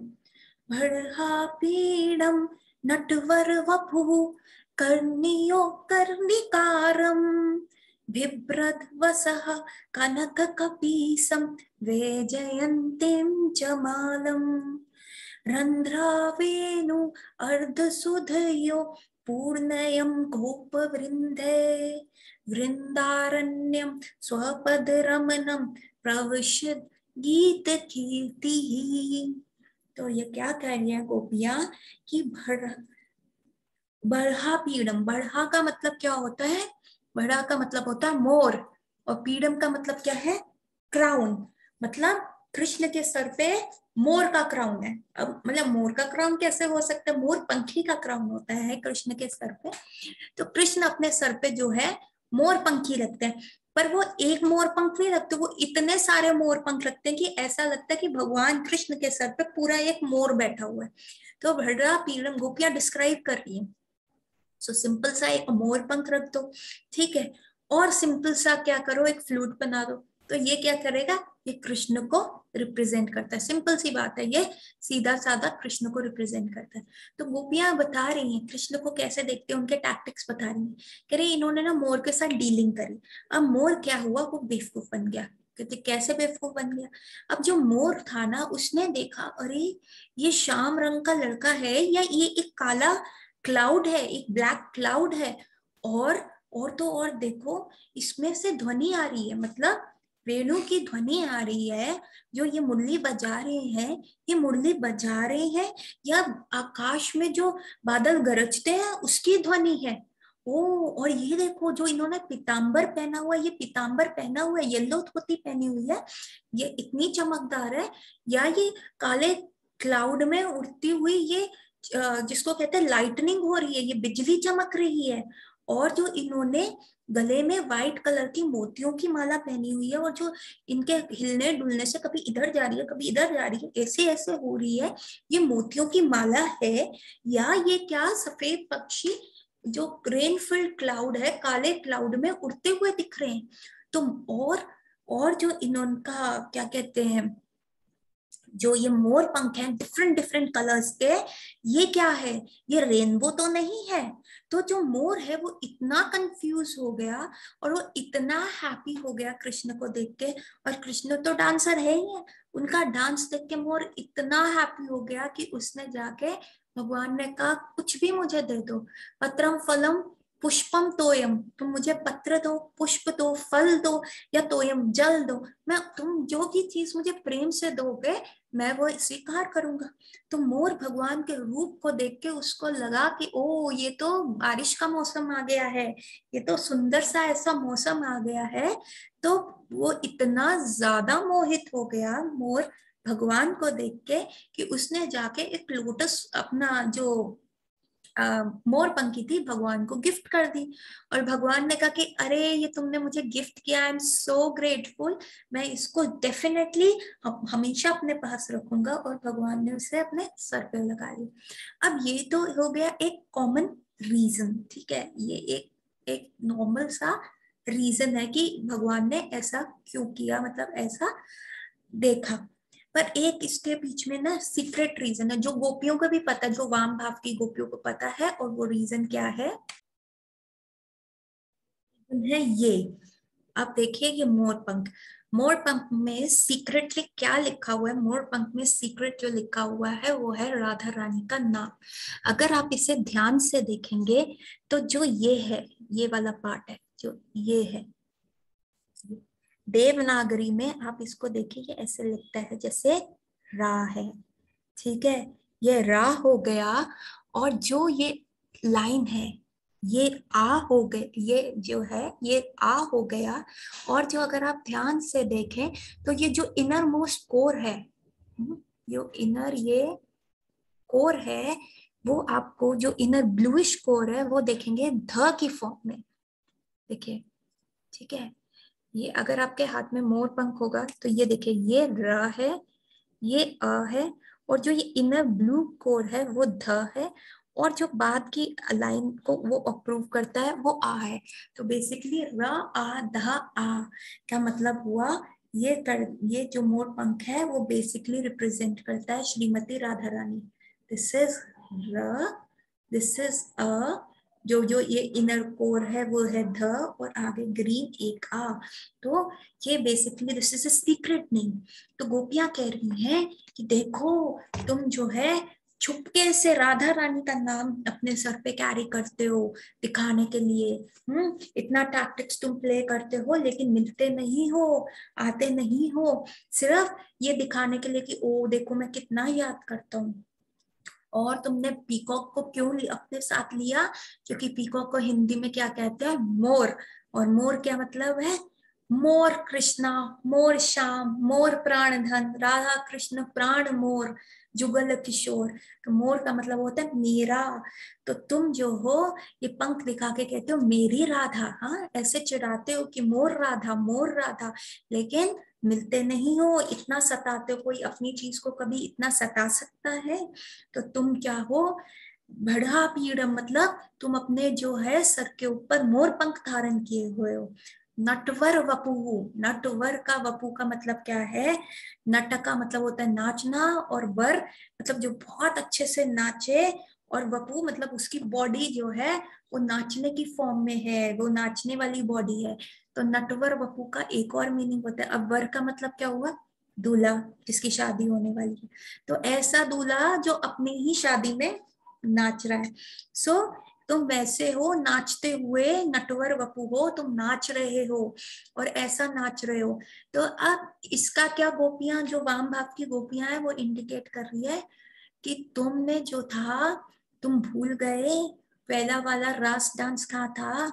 बर्हा पीडम नटवर वपु कर्णियो कर्णिकारम बिभ्रद वसः कनक कपीसम वैजयन्तीं जमालम रंध्रावेणु अर्धसुधयो पूर्णयं गोपवृन्दे वृन्दारण्यं स्वपदरमणं प्रविशद गीत कीर्ति। तो ये क्या कह रही है गोपियां कि बरहा पीड़म, बरहा का मतलब क्या होता है, बरहा का मतलब होता है मोर, और पीड़म का मतलब क्या है, क्राउन, मतलब कृष्ण के सर पे मोर का क्राउन है। अब मतलब मोर का क्राउन कैसे हो सकता है, मोर पंखी का क्राउन होता है कृष्ण के सर पे, तो कृष्ण अपने सर पे जो है मोर पंखी रखते हैं, पर वो एक मोर पंख नहीं रखते, वो इतने सारे मोर पंख रखते हैं कि ऐसा लगता है कि भगवान कृष्ण के सर पे पूरा एक मोर बैठा हुआ है। तो भड्रा पीड़म गोपियां डिस्क्राइब कर रही है, सो सिंपल सा एक मोर पंख रख दो, ठीक है, और सिंपल सा क्या करो, एक फ्लूट बना दो, तो ये क्या करेगा, ये कृष्ण को रिप्रेजेंट करता है, सिंपल सी बात है, ये सीधा साधा कृष्ण को रिप्रेजेंट करता है। तो गोपियां बता रही हैं कृष्ण को कैसे देखते हैं, उनके टैक्टिक्स बता रही हैं, कह रही इन्होंने ना मोर के साथ डीलिंग करी, अब मोर क्या हुआ, वो बेवकूफ बन गया, कहते कैसे बेवकूफ बन गया, अब जो मोर था ना उसने देखा अरे ये श्याम रंग का लड़का है, या ये एक काला क्लाउड है, एक ब्लैक क्लाउड है, और तो और देखो इसमें से ध्वनि आ रही है, मतलब वेणु की ध्वनि आ रही है, जो ये मुरली बजा रहे हैं, ये मुरली बजा रहे हैं या आकाश में जो बादल गरजते हैं उसकी ध्वनि है। ओ, और ये देखो जो इन्होंने पीतांबर पहना हुआ है, ये पीतांबर पहना हुआ है, येलो धोती पहनी हुई है, ये इतनी चमकदार है, या ये काले क्लाउड में उड़ती हुई ये जिसको कहते हैं लाइटनिंग हो रही है, ये बिजली चमक रही है, और जो इन्होंने गले में व्हाइट कलर की मोतियों की माला पहनी हुई है, और जो इनके हिलने डुलने से कभी इधर जा रही है कभी इधर जा रही है, ऐसे ऐसे हो रही है, ये मोतियों की माला है, या ये क्या सफेद पक्षी जो रेन फिल्ड क्लाउड है, काले क्लाउड में उड़ते हुए दिख रहे हैं। काले क्लाउड में उड़ते हुए दिख रहे हैं। तो और जो इनका क्या कहते हैं, जो ये मोर पंख हैं डिफरेंट डिफरेंट कलर्स के, ये क्या है, ये रेनबो तो नहीं है। तो जो मोर है वो इतना कंफ्यूज हो गया और वो इतना हैप्पी हो गया कृष्ण को देख के। और कृष्ण तो डांसर है ही है, उनका डांस देख के मोर इतना हैप्पी हो गया कि उसने जाके भगवान ने कहा कुछ भी मुझे दे दो, पत्रम फलम पुष्पम तोयम, तुम मुझे पत्र दो, पुष्प दो, फल दो, या तोयम जल दो, मैं तुम जो भी चीज मुझे प्रेम से दोगे मैं वो स्वीकार करूंगा। तो मोर भगवान के रूप को देख के उसको लगा कि ओ ये तो बारिश का मौसम आ गया है, ये तो सुंदर सा ऐसा मौसम आ गया है। तो वो इतना ज्यादा मोहित हो गया मोर भगवान को देख के कि उसने जाके एक लोटस अपना जो मोर पंखी थी भगवान को गिफ्ट कर दी। और भगवान ने कहा कि अरे ये तुमने मुझे गिफ्ट किया, आई एम सो ग्रेटफुल, मैं इसको डेफिनेटली हमेशा अपने पास रखूंगा। और भगवान ने उसे अपने सर पे लगा लिया। अब ये तो हो गया एक कॉमन रीजन, ठीक है, ये एक एक नॉर्मल सा रीजन है कि भगवान ने ऐसा क्यों किया, मतलब ऐसा देखा। पर एक इसके बीच में ना सीक्रेट रीजन है जो गोपियों को भी पता है, जो वाम भाव की गोपियों को पता है। और वो रीजन क्या है ये, आप देखिए ये मोर पंख में सीक्रेटली क्या लिखा हुआ है। मोर पंख में सीक्रेट जो लिखा हुआ है वो है राधा रानी का नाम। अगर आप इसे ध्यान से देखेंगे तो जो ये है, ये वाला पार्ट है, जो ये है देवनागरी में, आप इसको देखिए ये ऐसे लिखता है जैसे रा है, ठीक है, ये रा हो गया। और जो ये लाइन है ये आ हो गए, ये जो है ये आ हो गया। और जो अगर आप ध्यान से देखें तो ये जो इनर मोस्ट कोर है, जो इनर ये कोर है, वो आपको जो इनर ब्लूइश कोर है वो देखेंगे ध की फॉर्म में, देखिए, ठीक है। ये अगर आपके हाथ में मोर पंख होगा तो ये देखिए ये र है, ये अ है, और जो ये इनर ब्लू कोर है वो ध है, और जो बाद की लाइन को वो अप्रूव करता है वो आ है। तो बेसिकली र आ ध आ का मतलब हुआ ये जो मोर पंख है वो बेसिकली रिप्रेजेंट करता है श्रीमती राधा रानी। दिस इज र, दिस इज अ, जो जो ये इनर कोर है वो है ध, और आगे ग्रीन एक आ। तो ये basically this is a secret name. तो गोपियां कह रही हैं कि देखो तुम जो है छुपके से राधा रानी का नाम अपने सर पे कैरी करते हो दिखाने के लिए, इतना टैक्टिक्स तुम प्ले करते हो लेकिन मिलते नहीं हो, आते नहीं हो, सिर्फ ये दिखाने के लिए कि ओ देखो मैं कितना याद करता हूँ। और तुमने पीकॉक को क्यों अपने साथ लिया, क्योंकि पीकॉक को हिंदी में क्या कहते हैं, मोर। और मोर क्या मतलब है, मोर कृष्णा, मोर श्याम, मोर प्राण धन, राधा कृष्ण प्राण मोर, जुगल किशोर। तो मोर का मतलब होता है मेरा। तो तुम जो हो ये पंख दिखा के कहते हो मेरी राधा, हाँ ऐसे चिढ़ाते हो कि मोर राधा, लेकिन मिलते नहीं हो, इतना सताते हो। कोई अपनी चीज को कभी इतना सता सकता है? तो तुम क्या हो, बढ़ा पीड़म, मतलब तुम अपने जो है सर के ऊपर मोर पंख धारण किए हुए हो। नटवर वपु, नटवर का वपु का मतलब क्या है, नट का मतलब होता है नाचना, और वर मतलब जो बहुत अच्छे से नाचे, और वपु मतलब उसकी बॉडी जो है वो नाचने की फॉर्म में है, वो नाचने वाली बॉडी है। तो नटवर वपु का एक और मीनिंग होता है। अब वर का मतलब क्या हुआ, दूल्हा, जिसकी शादी होने वाली है। तो ऐसा दूल्हा जो अपनी ही शादी में नाच रहा है। सो तुम वैसे हो नाचते हुए, नटवर वपु हो, तुम नाच रहे हो और ऐसा नाच रहे हो। तो अब इसका क्या गोपियां, जो वाम भाव की गोपियां हैं वो इंडिकेट कर रही है कि तुमने जो था तुम भूल गए पहला वाला रास डांस कहाँ था।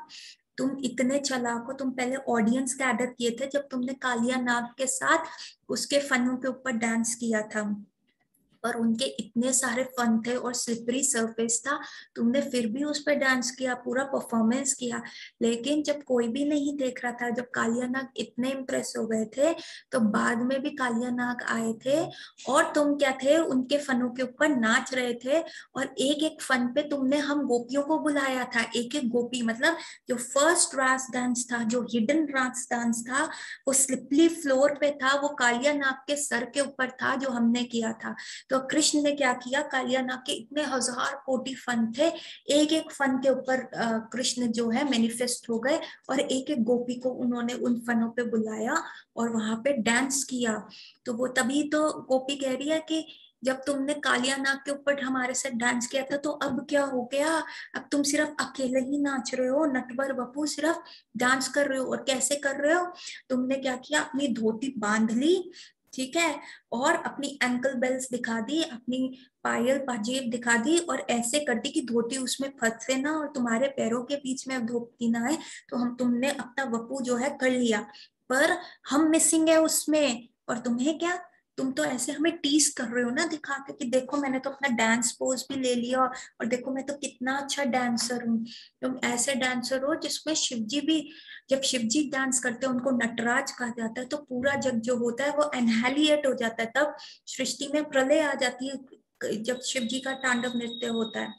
तुम इतने चालाक हो, तुम पहले ऑडियंस गैदर किए थे जब तुमने कालिया नाग के साथ उसके फनों के ऊपर डांस किया था। पर उनके इतने सारे फन थे और स्लिपरी सरफेस था, तुमने फिर भी उस पर डांस किया, पूरा परफॉर्मेंस किया। लेकिन जब कोई भी नहीं देख रहा था, जब कालिया नाग इतने इम्प्रेस हो गए थे, तो बाद में भी कालिया नाग आए थे और तुम क्या थे, उनके फनों के ऊपर नाच रहे थे। और एक एक फन पे तुमने हम गोपियों को बुलाया था, एक एक गोपी, मतलब जो फर्स्ट रास डांस था, जो हिडन रास डांस था, वो स्लिपली फ्लोर पे था, वो कालिया नाग के सर के ऊपर था जो हमने किया था। तो कृष्ण ने क्या किया, कालिया नाग के इतने हजार कोटि फन थे, एक एक फन के ऊपर कृष्ण जो है मैनिफेस्ट हो गए और एक एक गोपी को उन्होंने उन फनों पे बुलाया और वहां पे डांस किया। तो वो तभी तो गोपी कह रही है कि जब तुमने कालिया नाग के ऊपर हमारे साथ डांस किया था, तो अब क्या हो गया, अब तुम सिर्फ अकेले ही नाच रहे हो, नटवर बपू सिर्फ डांस कर रहे हो। और कैसे कर रहे हो, तुमने क्या किया, अपनी धोती बांध ली, ठीक है, और अपनी एंकल बेल्स दिखा दी, अपनी पायल पाजेब दिखा दी और ऐसे कर दी कि धोती उसमें फंसे ना और तुम्हारे पैरों के बीच में धोती ना आए। तो हम तुमने अपना वपू जो है कर लिया, पर हम मिसिंग है उसमें। और तुम्हें क्या, तुम तो ऐसे हमें टीज कर रहे हो ना, दिखा के कि देखो मैंने तो अपना डांस पोज भी ले लिया और देखो मैं तो कितना अच्छा डांसर हूँ। तुम ऐसे डांसर हो जिसमें शिवजी भी, जब शिवजी डांस करते हैं उनको नटराज कहा जाता है, तो पूरा जग जो होता है वो एनहालिएट हो जाता है, तब सृष्टि में प्रलय आ जाती है जब शिवजी का तांडव नृत्य होता है।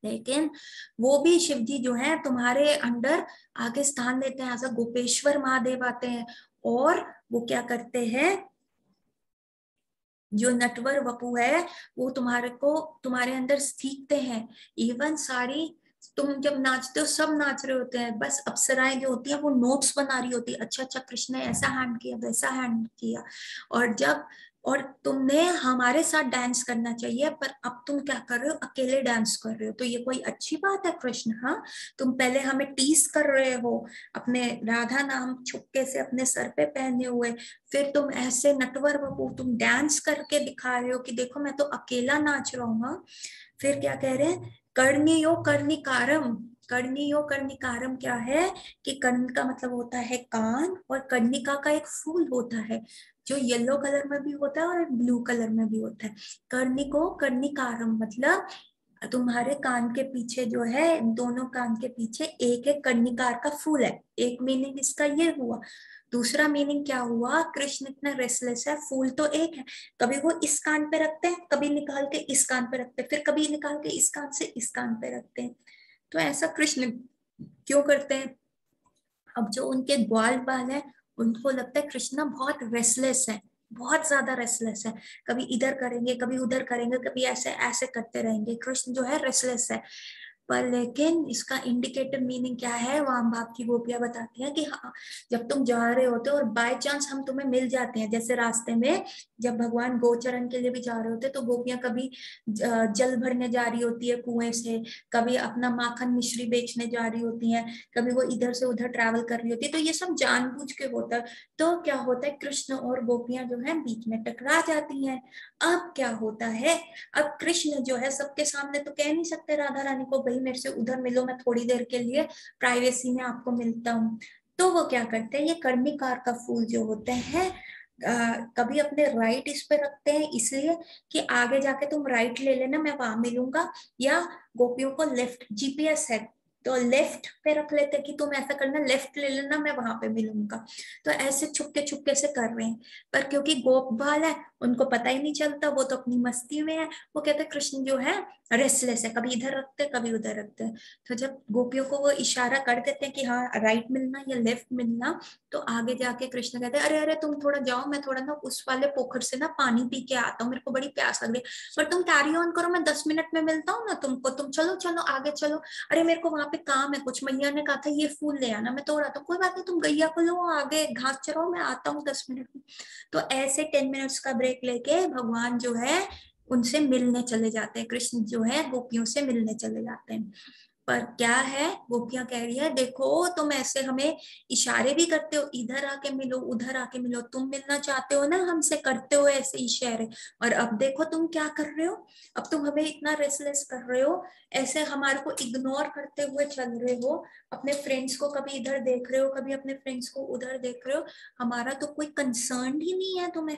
लेकिन वो भी शिवजी जो है तुम्हारे अंडर आगे स्थान लेते हैं, ऐसा गोपेश्वर महादेव आते हैं और वो क्या करते हैं, जो नटवर वपू है वो तुम्हारे को, तुम्हारे अंदर सीखते हैं। इवन सारी, तुम जब नाचते हो सब नाच रहे होते हैं, बस अप्सराएं जो होती हैं वो नोट्स बना रही होती है, अच्छा अच्छा कृष्ण ने ऐसा हैंड किया वैसा हैंड किया। और जब, और तुमने हमारे साथ डांस करना चाहिए, पर अब तुम क्या कर रहे हो, अकेले डांस कर रहे हो, तो ये कोई अच्छी बात है कृष्ण? हाँ, तुम पहले हमें टीस कर रहे हो अपने राधा नाम छुपके से अपने सर पे पहने हुए, फिर तुम ऐसे नटवर बबू तुम डांस करके दिखा रहे हो कि देखो मैं तो अकेला नाच रहा हूँ। हाँ, फिर क्या कह रहे हैं, कर्णियो कर्णिकारम। कर्णियो कर्णिकारम क्या है, कि कर्ण का मतलब होता है कान, और कर्णिका का एक फूल होता है जो येलो कलर में भी होता है और ब्लू कलर में भी होता है। कर्णिको कर्णिकारम मतलब तुम्हारे कान के पीछे जो है, दोनों कान के पीछे एक एक कर्णिकार का फूल है, एक मीनिंग इसका ये हुआ। दूसरा मीनिंग क्या हुआ, कृष्ण इतना रेस्टलेस है, फूल तो एक है, कभी वो इस कान पे रखते हैं, कभी निकाल के इस कान पे रखते हैं, फिर कभी निकाल के इस कान से इस कान पे रखते हैं। तो ऐसा कृष्ण क्यों करते हैं? अब जो उनके ग्वाल बाल है, उनको लगता है कृष्णा बहुत रेस्टलेस है, बहुत ज्यादा रेस्टलेस है, कभी इधर करेंगे कभी उधर करेंगे, कभी ऐसे ऐसे करते रहेंगे, कृष्ण जो है रेस्टलेस है। पर लेकिन इसका इंडिकेटिव मीनिंग क्या है, वाम भाग की गोपियां बताती हैं कि हाँ, जब तुम जा रहे होते हो और बाय चांस हम तुम्हें मिल जाते हैं, जैसे रास्ते में जब भगवान गोचरण के लिए भी जा रहे होते, तो गोपियां कभी जल भरने जा रही होती है कुएं से, कभी अपना माखन मिश्री बेचने जा रही होती हैं, कभी वो इधर से उधर ट्रैवल कर रही होती है, तो ये सब जानबूझ के होता है। तो क्या होता है, कृष्ण और गोपियां जो है बीच में टकरा जाती हैं। अब क्या होता है, अब कृष्ण जो है सबके सामने तो कह नहीं सकते राधा रानी को, भाई मेरे से उधर मिलो, मैं थोड़ी देर के लिए प्राइवेसी में आपको मिलता हूँ। तो वो क्या करते हैं, ये कर्णिकार का फूल जो होते हैं, कभी अपने राइट इस पे रखते हैं इसलिए कि आगे जाके तुम राइट ले लेना, मैं वहां मिलूंगा, या गोपियों को लेफ्ट, जीपीएस है तो लेफ्ट पे रख लेते कि तुम ऐसा करना, लेफ्ट ले लेना, मैं वहां पे मिलूंगा। तो ऐसे छुपके छुपके से कर रहे हैं। पर क्योंकि गोपबाल है, उनको पता ही नहीं चलता, वो तो अपनी मस्ती में है। वो कहते कृष्ण जो है रेस्टलेस है, कभी इधर रखते कभी उधर रखते हैं। तो जब गोपियों को वो इशारा कर देते हैं कि हाँ राइट मिलना या लेफ्ट मिलना, तो आगे जाके कृष्ण कहते हैं अरे अरे तुम थोड़ा जाओ, मैं थोड़ा ना उस वाले पोखर से ना पानी पी के आता हूँ, मेरे को बड़ी प्यास लग रही है, पर तुम कैरी ऑन करो, मैं 10 मिनट में मिलता हूँ ना तुमको, तुम चलो चलो आगे चलो। अरे मेरे को वहां पे काम है कुछ, मैया ने कहा था ये फूल ले आना, मैं तोड़ आता हूँ, कोई बात नहीं तुम गैया को लो आगे घास चराओ, मैं आता हूँ 10 मिनट में। तो ऐसे 10 मिनट्स का ब्रेक लेके भगवान जो है उनसे मिलने चले जाते हैं, कृष्ण जो है गोपियों से मिलने चले जाते हैं। पर क्या है, गोपियां कह रही है देखो तुम ऐसे हमें इशारे भी करते हो, इधर आके मिलो उधर आके मिलो, तुम मिलना चाहते हो ना हमसे, करते हो ऐसे इशारे, और अब देखो तुम क्या कर रहे हो, अब तुम हमें इतना रेस्टलेस कर रहे हो, ऐसे हमारे को इग्नोर करते हुए चल रहे हो, अपने फ्रेंड्स को कभी इधर देख रहे हो कभी अपने फ्रेंड्स को उधर देख रहे हो, हमारा तो कोई कंसर्न ही नहीं है तुम्हें।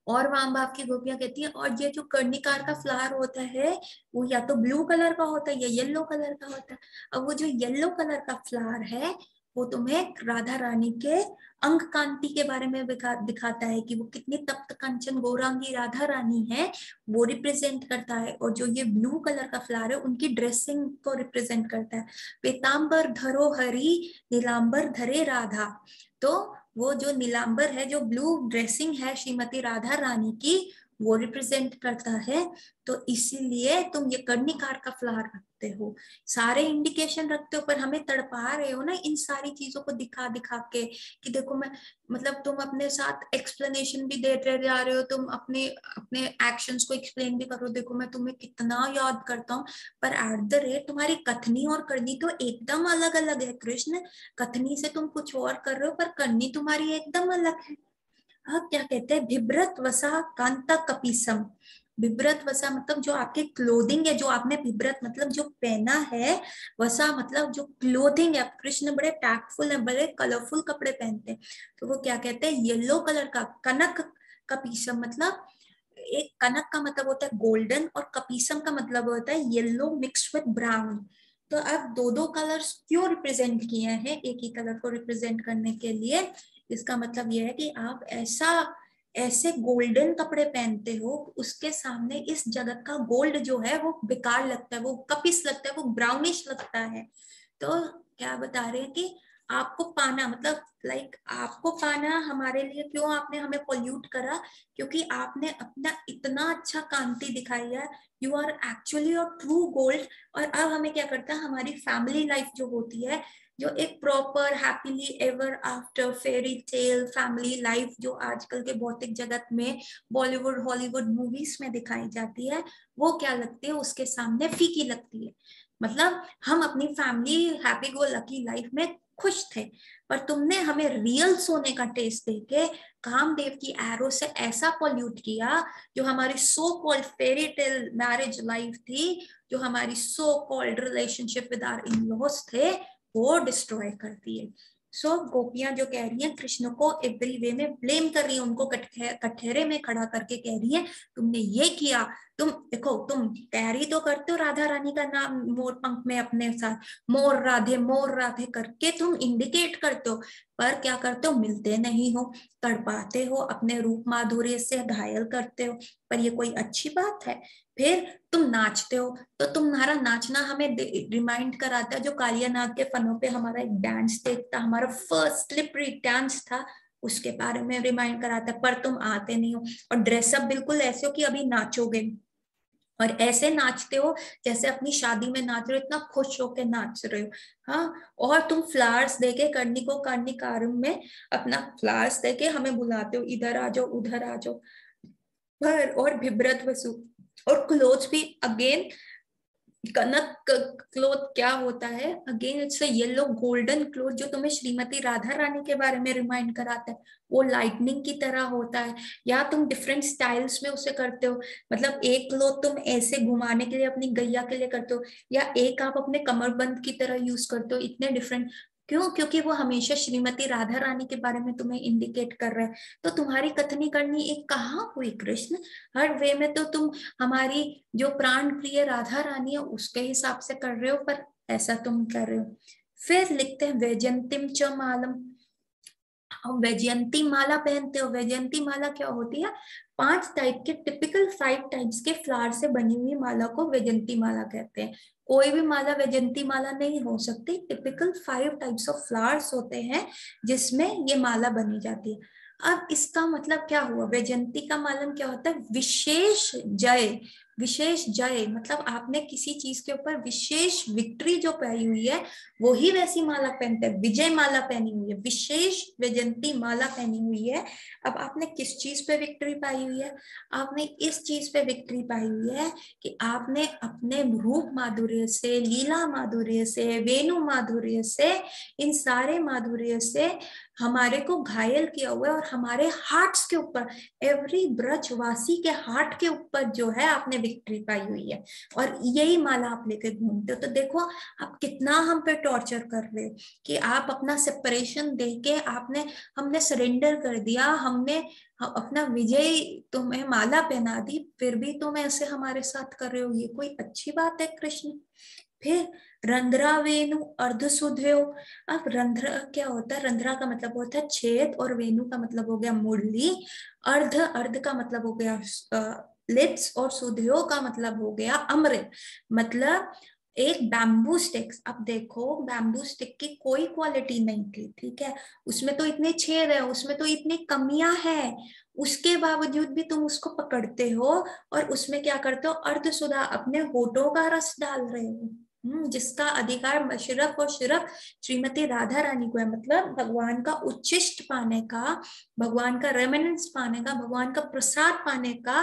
और वाम भाव की गोपियां कहती हैं और ये जो कर्णिकार का फ्लावर होता है वो या तो ब्लू कलर का होता है या येलो कलर का होता है। अब वो जो येलो कलर का फ्लावर है वो तुम्हें राधा रानी के अंग कांति के बारे में दिखाता है कि वो कितनी तप्त कंचन गौरांगी राधा रानी है, वो रिप्रेजेंट करता है। और जो ये ब्लू कलर का फ्लावर है उनकी ड्रेसिंग को रिप्रेजेंट करता है। पीताम्बर धरो हरि नीलांबर धरे राधा। तो वो जो नीलांबर है, जो ब्लू ड्रेसिंग है श्रीमती राधा रानी की, वो रिप्रेजेंट करता है। तो इसीलिए तुम ये कर्णिकार का फ्लावर रखते हो, सारे इंडिकेशन रखते हो, पर हमें तड़पा रहे हो ना इन सारी चीजों को दिखा दिखा के कि देखो मैं, मतलब तुम अपने साथ एक्सप्लेनेशन भी देते जा रहे हो, तुम अपने अपने एक्शंस को एक्सप्लेन भी करो, देखो मैं तुम्हें कितना याद करता हूँ, पर एट द रेट तुम्हारी कथनी और करनी तो एकदम अलग अलग है कृष्ण। कथनी से तुम कुछ और कर रहे हो पर करनी तुम्हारी एकदम अलग है। अब क्या कहते हैं, बिभ्रत वसा कांता कपीसम। बिभ्रत वसा मतलब जो आपके क्लोथिंग है, जो आपने बिभ्रत मतलब जो पहना है, वसा मतलब जो क्लोथिंग है। कृष्ण बड़े टैक्टफुल है, बड़े कलरफुल कपड़े पहनते हैं। तो वो क्या कहते हैं, येलो कलर का कनक कपीसम, मतलब एक कनक का मतलब होता है गोल्डन और कपीसम का मतलब होता है येलो मिक्स विद ब्राउन। तो अब दो दो कलर्स क्यों रिप्रेजेंट किए हैं एक ही कलर को रिप्रेजेंट करने के लिए? इसका मतलब यह है कि आप ऐसा ऐसे गोल्डन कपड़े पहनते हो, उसके सामने इस जगत का गोल्ड जो है वो बेकार लगता है, वो कपिस लगता है, वो ब्राउनिश लगता है। तो क्या बता रहे हैं कि आपको पाना मतलब लाइक आपको पाना हमारे लिए, क्यों आपने हमें पोल्यूट करा? क्योंकि आपने अपना इतना अच्छा कांति दिखाई है, you are actually your true gold. और अब हमें क्या करता है, हमारी फैमिली लाइफ जो होती है, जो एक proper happily ever after fairy tale family life जो आजकल के भौतिक जगत में बॉलीवुड हॉलीवुड मूवीज में दिखाई जाती है, वो क्या लगती है उसके सामने फीकी लगती है। मतलब हम अपनी family happy go lucky life में खुश थे, पर तुमने हमें रियल सोने का टेस्ट देके कामदेव की एरो से ऐसा पॉल्यूट किया, जो हमारी so called fairy tale marriage life थी, जो हमारी so called relationship with our in laws थे, वो डिस्ट्रॉय करती है। सो गोपियां जो कह रही हैं कृष्ण को एवरी वे में ब्लेम कर रही है, उनको कटघरे में खड़ा करके कह रही है तुमने ये किया। तुम देखो, तुम तैयारी तो करते हो राधा रानी का नाम मोर पंख में अपने साथ मोर राधे करके तुम इंडिकेट करते हो, पर क्या करते हो, मिलते नहीं हो, तड़पाते हो, अपने रूप माधुर्य से घायल करते हो। पर ये कोई अच्छी बात है? फिर तुम नाचते हो, तो तुम्हारा नाचना हमें रिमाइंड कराता है जो कालिया नाग के फनों पे हमारा एक डांस देखता, हमारा फर्स्ट स्लिपरी डांस था, उसके बारे में रिमाइंड कराता है। पर तुम आते नहीं हो और ड्रेसअप बिल्कुल ऐसे हो कि अभी नाचोगे, और ऐसे नाचते हो जैसे अपनी शादी में नाच रहे हो, इतना खुश होकर नाच रहे हो। हाँ, और तुम फ्लावर्स देके करनी को कर्णिकारम में अपना फ्लावर्स देके हमें बुलाते हो, इधर आ जाओ उधर आ जाओ। पर और भिभ्रत वसु और क्लोथ भी अगेन, कनक क्लोथ क्या होता है, again it's yellow golden cloth जो तुम्हें श्रीमती राधा रानी के बारे में रिमाइंड कराता है। वो लाइटनिंग की तरह होता है, या तुम डिफरेंट स्टाइल्स में उसे करते हो। मतलब एक क्लोथ तुम ऐसे घुमाने के लिए अपनी गैया के लिए करते हो, या एक आप अपने कमरबंद की तरह यूज करते हो, इतने डिफरेंट क्यों? क्योंकि वो हमेशा श्रीमती राधा रानी के बारे में तुम्हें इंडिकेट कर रहा है। तो तुम्हारी कथनी करनी एक कहाँ हुई कृष्ण? हर वे में तो तुम हमारी जो प्राण प्रिय राधा रानी है उसके हिसाब से कर रहे हो, पर ऐसा तुम कर रहे हो। फिर लिखते हैं वैजयंतीम च मालम। हम वैजयंती माला पहनते हो। वैजयंती माला क्या होती है? 5 टाइप के, टिपिकल 5 टाइप्स के फ्लावर से बनी हुई माला को वैजयंती माला कहते हैं। कोई भी माला वैजयंती माला नहीं हो सकती, टिपिकल 5 टाइप्स ऑफ फ्लावर्स होते हैं जिसमें ये माला बनी जाती है। अब इसका मतलब क्या हुआ? वैजयंती का मालम क्या होता है? विशेष जय। विशेष जय मतलब आपने किसी चीज के ऊपर विशेष विक्ट्री जो पाई हुई है, वो ही वैसी माला पहनते हैं। विजय माला पहनी हुई है, विशेष वैजयंती माला पहनी हुई है। अब आपने किस चीज पे विक्ट्री पाई हुई है? आपने इस चीज पे विक्ट्री पाई हुई है कि आपने अपने रूप माधुर्य से, लीला माधुर्य से, वेणु माधुर्य से, इन सारे माधुर्य से हमारे को घायल किया हुआ है, और हमारे हार्ट्स के ऊपर, एवरी ब्रजवासी के हार्ट के ऊपर जो है आपने विक्ट्री पाई हुई है, और यही माला आप लेकर घूमते हो। तो देखो आप कितना हम पे टॉर्चर कर रहे हो कि आप अपना सेपरेशन देके आपने, हमने सरेंडर कर दिया, हमने हाँ, अपना विजय तुम्हें माला पहना दी, फिर भी तुम ऐसे हमारे साथ कर रहे हो, ये कोई अच्छी बात है कृष्ण? फिर रंध्रा वेणु अर्ध सुधयो। अब रंध्र क्या होता है? रंध्रा का मतलब होता है छेद, और वेणु का मतलब हो गया मुरली, अर्ध अर्ध का मतलब हो गया लिप्स, और सुधयो का मतलब हो गया अमृत। मतलब एक बैम्बू स्टिक, अब देखो बैम्बू स्टिक की कोई क्वालिटी नहीं थी, ठीक है, उसमें तो इतने छेद है, उसमें तो इतनी कमियां हैं, उसके बावजूद भी तुम उसको पकड़ते हो और उसमें क्या करते हो? अर्ध सुधा अपने होठों का रस डाल रहे हो। जिसका अधिकार सिर्फ और सिर्फ श्रीमती राधा रानी को है। मतलब भगवान का उच्चिष्ट पाने का, भगवान का रेमिनेंस पाने का, भगवान का प्रसाद पाने का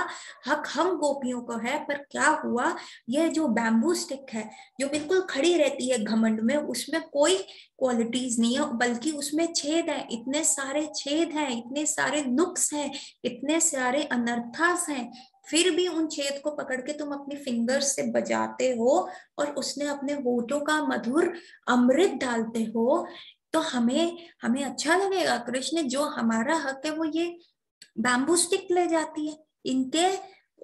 हक हम गोपियों को है। पर क्या हुआ, ये जो बैम्बू स्टिक है, जो बिल्कुल खड़ी रहती है घमंड में, उसमें कोई क्वालिटीज नहीं है, बल्कि उसमें छेद है, इतने सारे छेद हैं, इतने सारे नुक्स हैं, इतने सारे अनर्थास हैं, फिर भी उन छेद को पकड़ के तुम अपनी फिंगर्स से बजाते हो और उसने अपने होठों का मधुर अमृत डालते हो। तो हमें हमें अच्छा लगेगा? कृष्ण, जो हमारा हक है वो ये बैम्बू स्टिक ले जाती है। इनके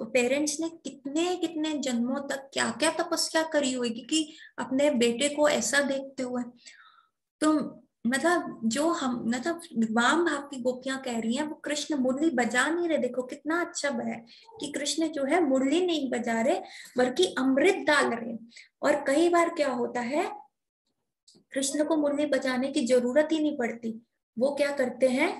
पेरेंट्स ने कितने कितने जन्मों तक क्या क्या तपस्या करी होगी कि अपने बेटे को ऐसा देखते हुए। तो मतलब जो हम, मतलब वाम भाव की गोपियां कह रही हैं, वो कृष्ण मुरली बजा नहीं रहे। देखो कितना अच्छा है कि कृष्ण जो है मुरली नहीं बजा रहे, बल्कि अमृत डाल रहे। और कई बार क्या होता है, कृष्ण को मुरली बजाने की जरूरत ही नहीं पड़ती। वो क्या करते हैं,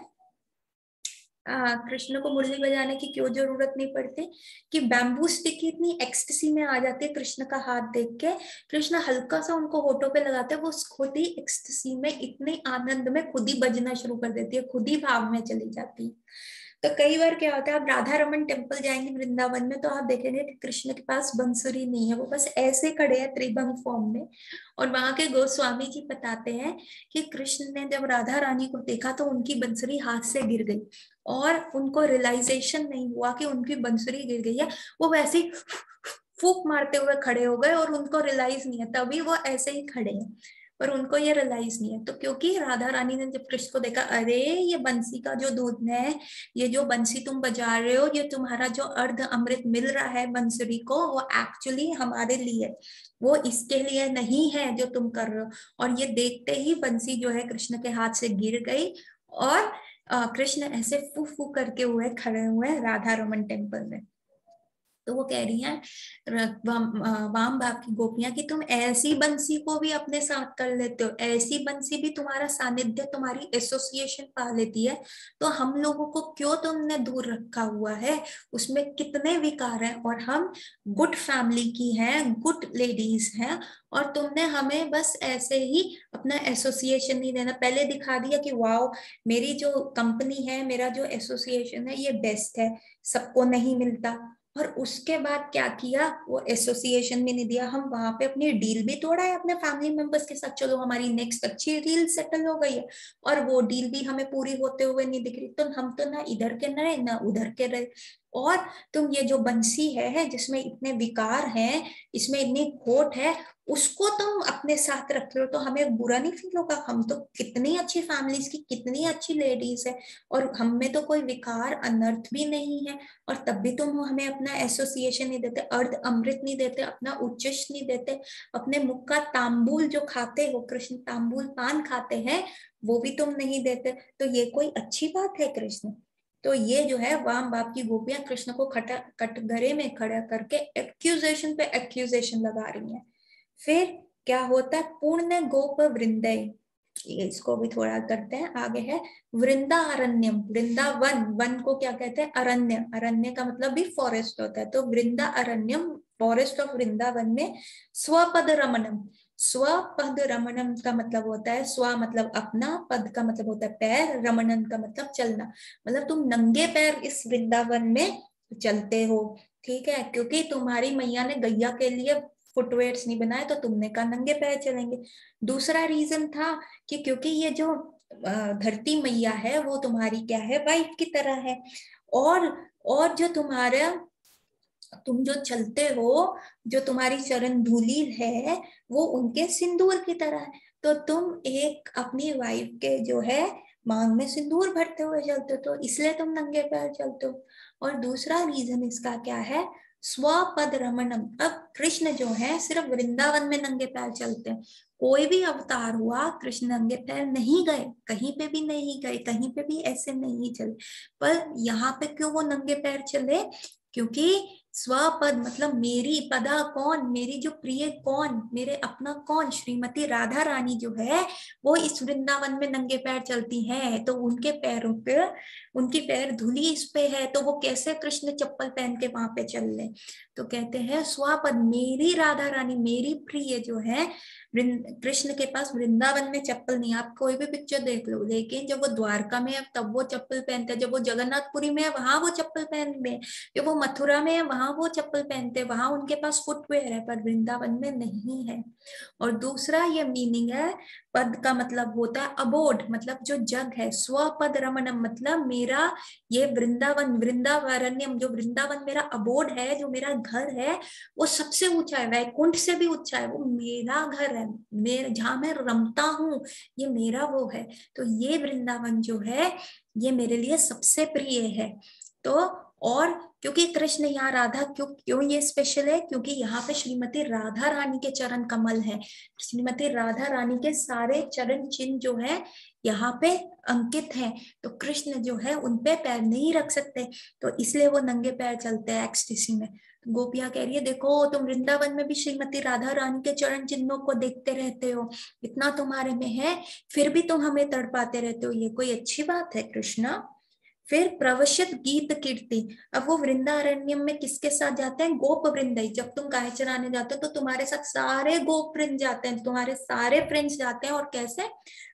कृष्ण को मुरली बजाने की क्यों जरूरत नहीं पड़ती? कि बैम्बू स्टिक की इतनी एक्सटेसी में आ जाती है कृष्ण का हाथ देख के, कृष्ण हल्का सा उनको होठों पे लगाते हैं, वो खुद ही एक्सटेसी में, इतने आनंद में खुद ही बजना शुरू कर देती है, खुद ही भाव में चली जाती है। तो कई बार क्या होता है, आप राधा रमन टेम्पल जाएंगे वृंदावन में, तो आप देखेंगे कि कृष्ण के पास बंसुरी नहीं है, वो बस ऐसे खड़े हैं त्रिभंग फॉर्म में। और वहां के गोस्वामी जी बताते हैं कि कृष्ण ने जब राधा रानी को देखा तो उनकी बंसुरी हाथ से गिर गई, और उनको रियलाइजेशन नहीं हुआ कि उनकी बंसुरी गिर गई है। वो वैसे ही फूक मारते हुए खड़े हो गए, और उनको रियलाइज नहीं है, तभी वो ऐसे ही खड़े हैं, पर उनको ये रियलाइज नहीं है। तो क्योंकि राधा रानी ने जब कृष्ण को देखा, अरे ये बंसी का जो दूध है, ये जो बंसी तुम बजा रहे हो, ये तुम्हारा जो अर्ध अमृत मिल रहा है बंसुरी को, वो एक्चुअली हमारे लिए, वो इसके लिए नहीं है जो तुम कर रहे हो। और ये देखते ही बंसी जो है कृष्ण के हाथ से गिर गई, और कृष्ण ऐसे फू फू करके हुए खड़े हुए राधा रमन टेम्पल में। तो वो कह रही हैं वाम भाव की गोपियां कि तुम ऐसी बंसी को भी अपने साथ कर लेते हो, ऐसी बंसी भी तुम्हारा सानिध्य, तुम्हारी एसोसिएशन पा लेती है, तो हम लोगों को क्यों तुमने दूर रखा हुआ है? उसमें कितने विकार हैं, और हम गुड फैमिली की हैं, गुड लेडीज हैं, और तुमने हमें बस ऐसे ही अपना एसोसिएशन नहीं देना, पहले दिखा दिया कि वाओ मेरी जो कंपनी है, मेरा जो एसोसिएशन है ये बेस्ट है, सबको नहीं मिलता। और उसके बाद क्या किया, वो एसोसिएशन भी नहीं दिया, हम वहां पे अपनी डील भी तोड़ा है अपने फैमिली मेंबर्स के साथ, चलो हमारी नेक्स्ट अच्छी डील सेटल हो गई है, और वो डील भी हमें पूरी होते हुए नहीं दिख रही। तो हम तो ना इधर के रहे ना उधर के रहे। और तुम ये जो बंसी है जिसमें इतने विकार हैं, इसमें इतनी खोट है, उसको तुम अपने साथ रख लो तो हमें बुरा नहीं फील होगा? हम तो कितनी अच्छी फैमिलीज की कितनी अच्छी लेडीज है, और हम में तो कोई विकार अनर्थ भी नहीं है, और तब भी तुम हमें अपना एसोसिएशन नहीं देते, अर्ध अमृत नहीं देते, अपना उच्चिष्ट नहीं देते, अपने मुख का तांबूल जो खाते हो, कृष्ण तांबूल पान खाते हैं, वो भी तुम नहीं देते। तो ये कोई अच्छी बात है कृष्ण? तो ये जो है वाम बाप की गोपियां कृष्ण को खटा कटघरे में खड़ा करके एक्यूजेशन पे एक्यूजेशन लगा रही हैं। फिर क्या होता है, पूर्ण गोप वृंदय, इसको भी थोड़ा करते हैं, आगे है वृंदा अरण्यम, वृंदावन, वन को क्या कहते हैं? अरण्य, अरण्य का मतलब भी फॉरेस्ट होता है, तो वृंदा अरण्यम, फॉरेस्ट ऑफ वृंदावन में स्वपद रमणम, स्वपद रमणम का मतलब होता है, स्व मतलब अपना, पद का मतलब होता है पैर, रमणन का मतलब चलना, मतलब तुम नंगे पैर इस वृंदावन में चलते हो, ठीक है, क्योंकि तुम्हारी मैया ने गैया के लिए फुटवेयर्स नहीं बनाए, तो तुमने कहा नंगे पैर चलेंगे। दूसरा रीजन था कि क्योंकि ये जो धरती मैया है वो तुम्हारी क्या है, वाइफ की तरह है, और जो तुम्हारा, तुम जो चलते हो, जो तुम्हारी चरण धूली है, वो उनके सिंदूर की तरह है। तो तुम एक अपनी वाइफ के जो है मांग में सिंदूर भरते हुए चलते हो, तो इसलिए तुम नंगे पैर चलते हो। और दूसरा रीजन इसका क्या है, स्वपद रमणम। अब कृष्ण जो है सिर्फ वृंदावन में नंगे पैर चलते हैं, कोई भी अवतार हुआ कृष्ण नंगे पैर नहीं गए, कहीं पे भी नहीं गए, कहीं पे भी ऐसे नहीं चले। पर यहाँ पे क्यों वो नंगे पैर चले, क्योंकि स्वपद मतलब मेरी पदा कौन, मेरी जो प्रिय कौन, मेरे अपना कौन, श्रीमती राधा रानी जो है वो इस वृंदावन में नंगे पैर चलती हैं, तो उनके पैरों पे, उनकी पैर धूली इस पे है, तो वो कैसे कृष्ण चप्पल पहन के वहां पे चल ले। तो कहते हैं स्वपद, मेरी राधा रानी, मेरी प्रिय जो है, कृष्ण के पास वृंदावन में चप्पल नहीं। आप कोई भी पिक्चर देख लो, लेकिन जब वो द्वारका में है तब वो चप्पल पहनते हैं, जब वो जगन्नाथपुरी में है वहां वो चप्पल पहनते हैं, जब वो मथुरा में है वहां वो चप्पल पहनते हैं, वहां उनके पास फुटवेयर है, पर वृंदावन में नहीं है। और दूसरा ये मीनिंग है, पद का मतलब होता है अबोध, मतलब जो जग है, स्वपद रमणम मतलब मेरा ये वृंदावन, वृंदावरण्यम, जो वृंदावन मेरा अबोध है, जो मेरा घर है, वो सबसे ऊंचा है, वैकुंठ से भी ऊंचा है, वो मेरा घर है, मेरे जहां मैं रमता हूँ, ये मेरा वो है। तो ये वृंदावन जो है ये मेरे लिए सबसे प्रिय है। तो और क्योंकि कृष्ण यहाँ राधा, क्यों क्यों ये स्पेशल है, क्योंकि यहाँ पे श्रीमती राधा रानी के चरण कमल है, श्रीमती राधा रानी के सारे चरण चिन्ह जो है यहाँ पे अंकित हैं, तो कृष्ण जो है उन पे पैर नहीं रख सकते, तो इसलिए वो नंगे पैर चलते हैं एक्सटेसी में। तो गोपियां कह रही है देखो तुम वृंदावन में भी श्रीमती राधा रानी के चरण चिन्हों को देखते रहते हो, इतना तुम्हारे में है, फिर भी तुम हमें तड़पाते रहते हो, ये कोई अच्छी बात है कृष्णा। फिर प्रवशित गीत कीर्ति, अब वो वृंदारण्यम में किसके साथ जाते हैं, गोप वृंद। जब तुम गाय चराने जाते हो तो तुम्हारे साथ सारे गोप वृंद जाते हैं, तुम्हारे सारे फ्रेंड्स जाते हैं, और कैसे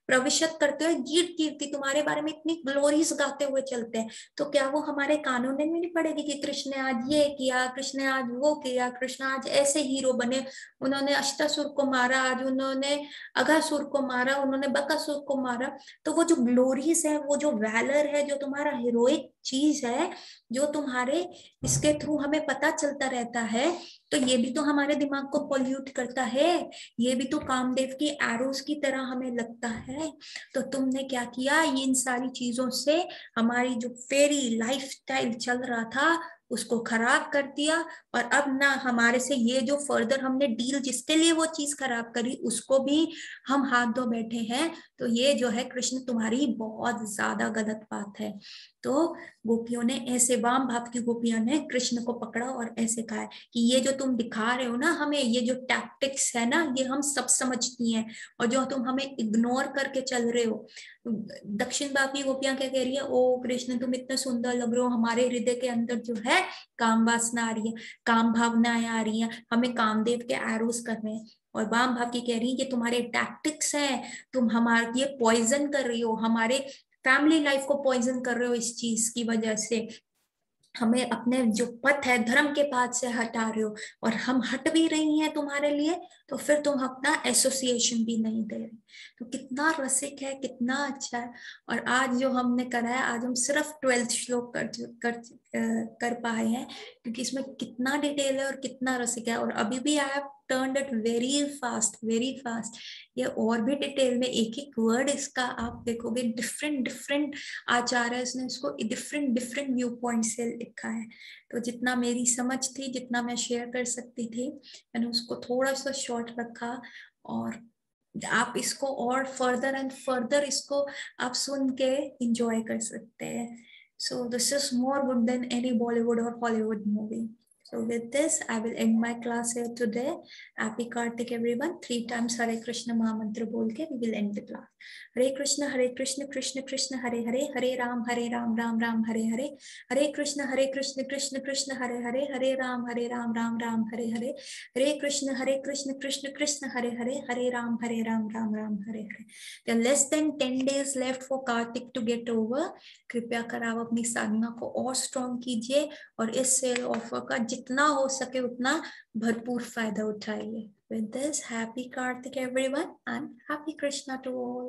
प्रविशत करते हुए गीत कीर्ति, तुम्हारे बारे में इतनी ग्लोरीज गाते हुए चलते हैं। तो क्या वो हमारे कानों में नहीं पड़ेगी कि कृष्ण ने आज ये किया, कृष्ण ने आज वो किया, कृष्ण आज ऐसे हीरो बने, उन्होंने अष्टासुर को मारा, आज उन्होंने अघासुर को मारा, उन्होंने बकासुर को मारा। तो वो जो ग्लोरीज है, वो जो वैलर है, जो तुम्हारा हीरोइक चीज है, जो तुम्हारे इसके थ्रू हमें पता चलता रहता है, तो ये भी तो हमारे दिमाग को पॉल्यूट करता है, ये भी तो कामदेव की एरोस की तरह हमें लगता है। तो तुमने क्या किया, इन सारी चीजों से हमारी जो फेरी लाइफस्टाइल चल रहा था उसको खराब कर दिया, और अब ना हमारे से ये जो फर्दर हमने डील जिसके लिए वो चीज खराब करी उसको भी हम हाथ धो बैठे हैं। तो ये जो है कृष्ण तुम्हारी बहुत ज्यादा गलत बात है। तो गोपियों ने ऐसे, वाम भाव की गोपियों ने कृष्ण को पकड़ा और ऐसे कहा कि ये जो तुम दिखा रहे हो ना हमें, ये जो टैक्टिक्स है ना, ये हम सब समझती हैं, और जो तुम हमें इग्नोर करके चल रहे हो। दक्षिण भाव की गोपियां क्या कह रही है, ओ कृष्ण तुम इतने सुंदर लग रहे हो, हमारे हृदय के अंदर जो है काम वासना आ रही है, काम भावनाएं आ रही हैं, हमें कामदेव के एरोस कर रहे हैं। और वाम भाव की कह रही है कि तुम्हारे टैक्टिक्स हैं, तुम हमारे ये पॉइजन कर रही हो, हमारे फैमिली लाइफ को पॉइजन कर रहे हो, इस चीज की वजह से हमें अपने जो पथ है धर्म के पाथ से हटा रहे हो, और हम हट भी रही हैं तुम्हारे लिए, तो फिर तुम अपना एसोसिएशन भी नहीं दे रहे। तो कितना रसिक है, कितना अच्छा है। और आज जो हमने करा है, आज हम सिर्फ 12th श्लोक कर पाए हैं, क्योंकि इसमें कितना डिटेल है और कितना रसिक है, और अभी भी I have turned it very fast, very fast. ये और भी डिटेल में एक एक वर्ड इसका आप देखोगे, डिफरेंट डिफरेंट आचार्य ने इसको डिफरेंट डिफरेंट व्यू पॉइंट से लिखा है। तो जितना मेरी समझ थी, जितना मैं शेयर कर सकती थी, मैंने उसको थोड़ा सा शॉर्ट रखा, और आप इसको और फर्दर एंड फर्दर इसको आप सुन के इंजॉय कर सकते हैं। So this is more good than any Bollywood और Hollywood movie. So with this, I will end my class here today. Happy Kartik everyone. 3 times Hare Krishna Mahamantra बोल के we will end the class. Hare Krishna Krishna Krishna Hare Hare, Hare Ram Ram Ram Hare Hare, Hare Krishna Krishna Krishna Hare Hare, Hare Ram Ram Ram Hare Hare, Hare Krishna Krishna Krishna Hare Hare, Hare Ram Ram Hare Hare. There are less than 10 days left for Kartik to get over. कृपया कर आप अपनी साधना को और strong कीजिए, और इस cell offer का जितना हो सके उतना भरपूर फायदा उठाइए। With this, happy Kartik everyone and happy Krishna to all.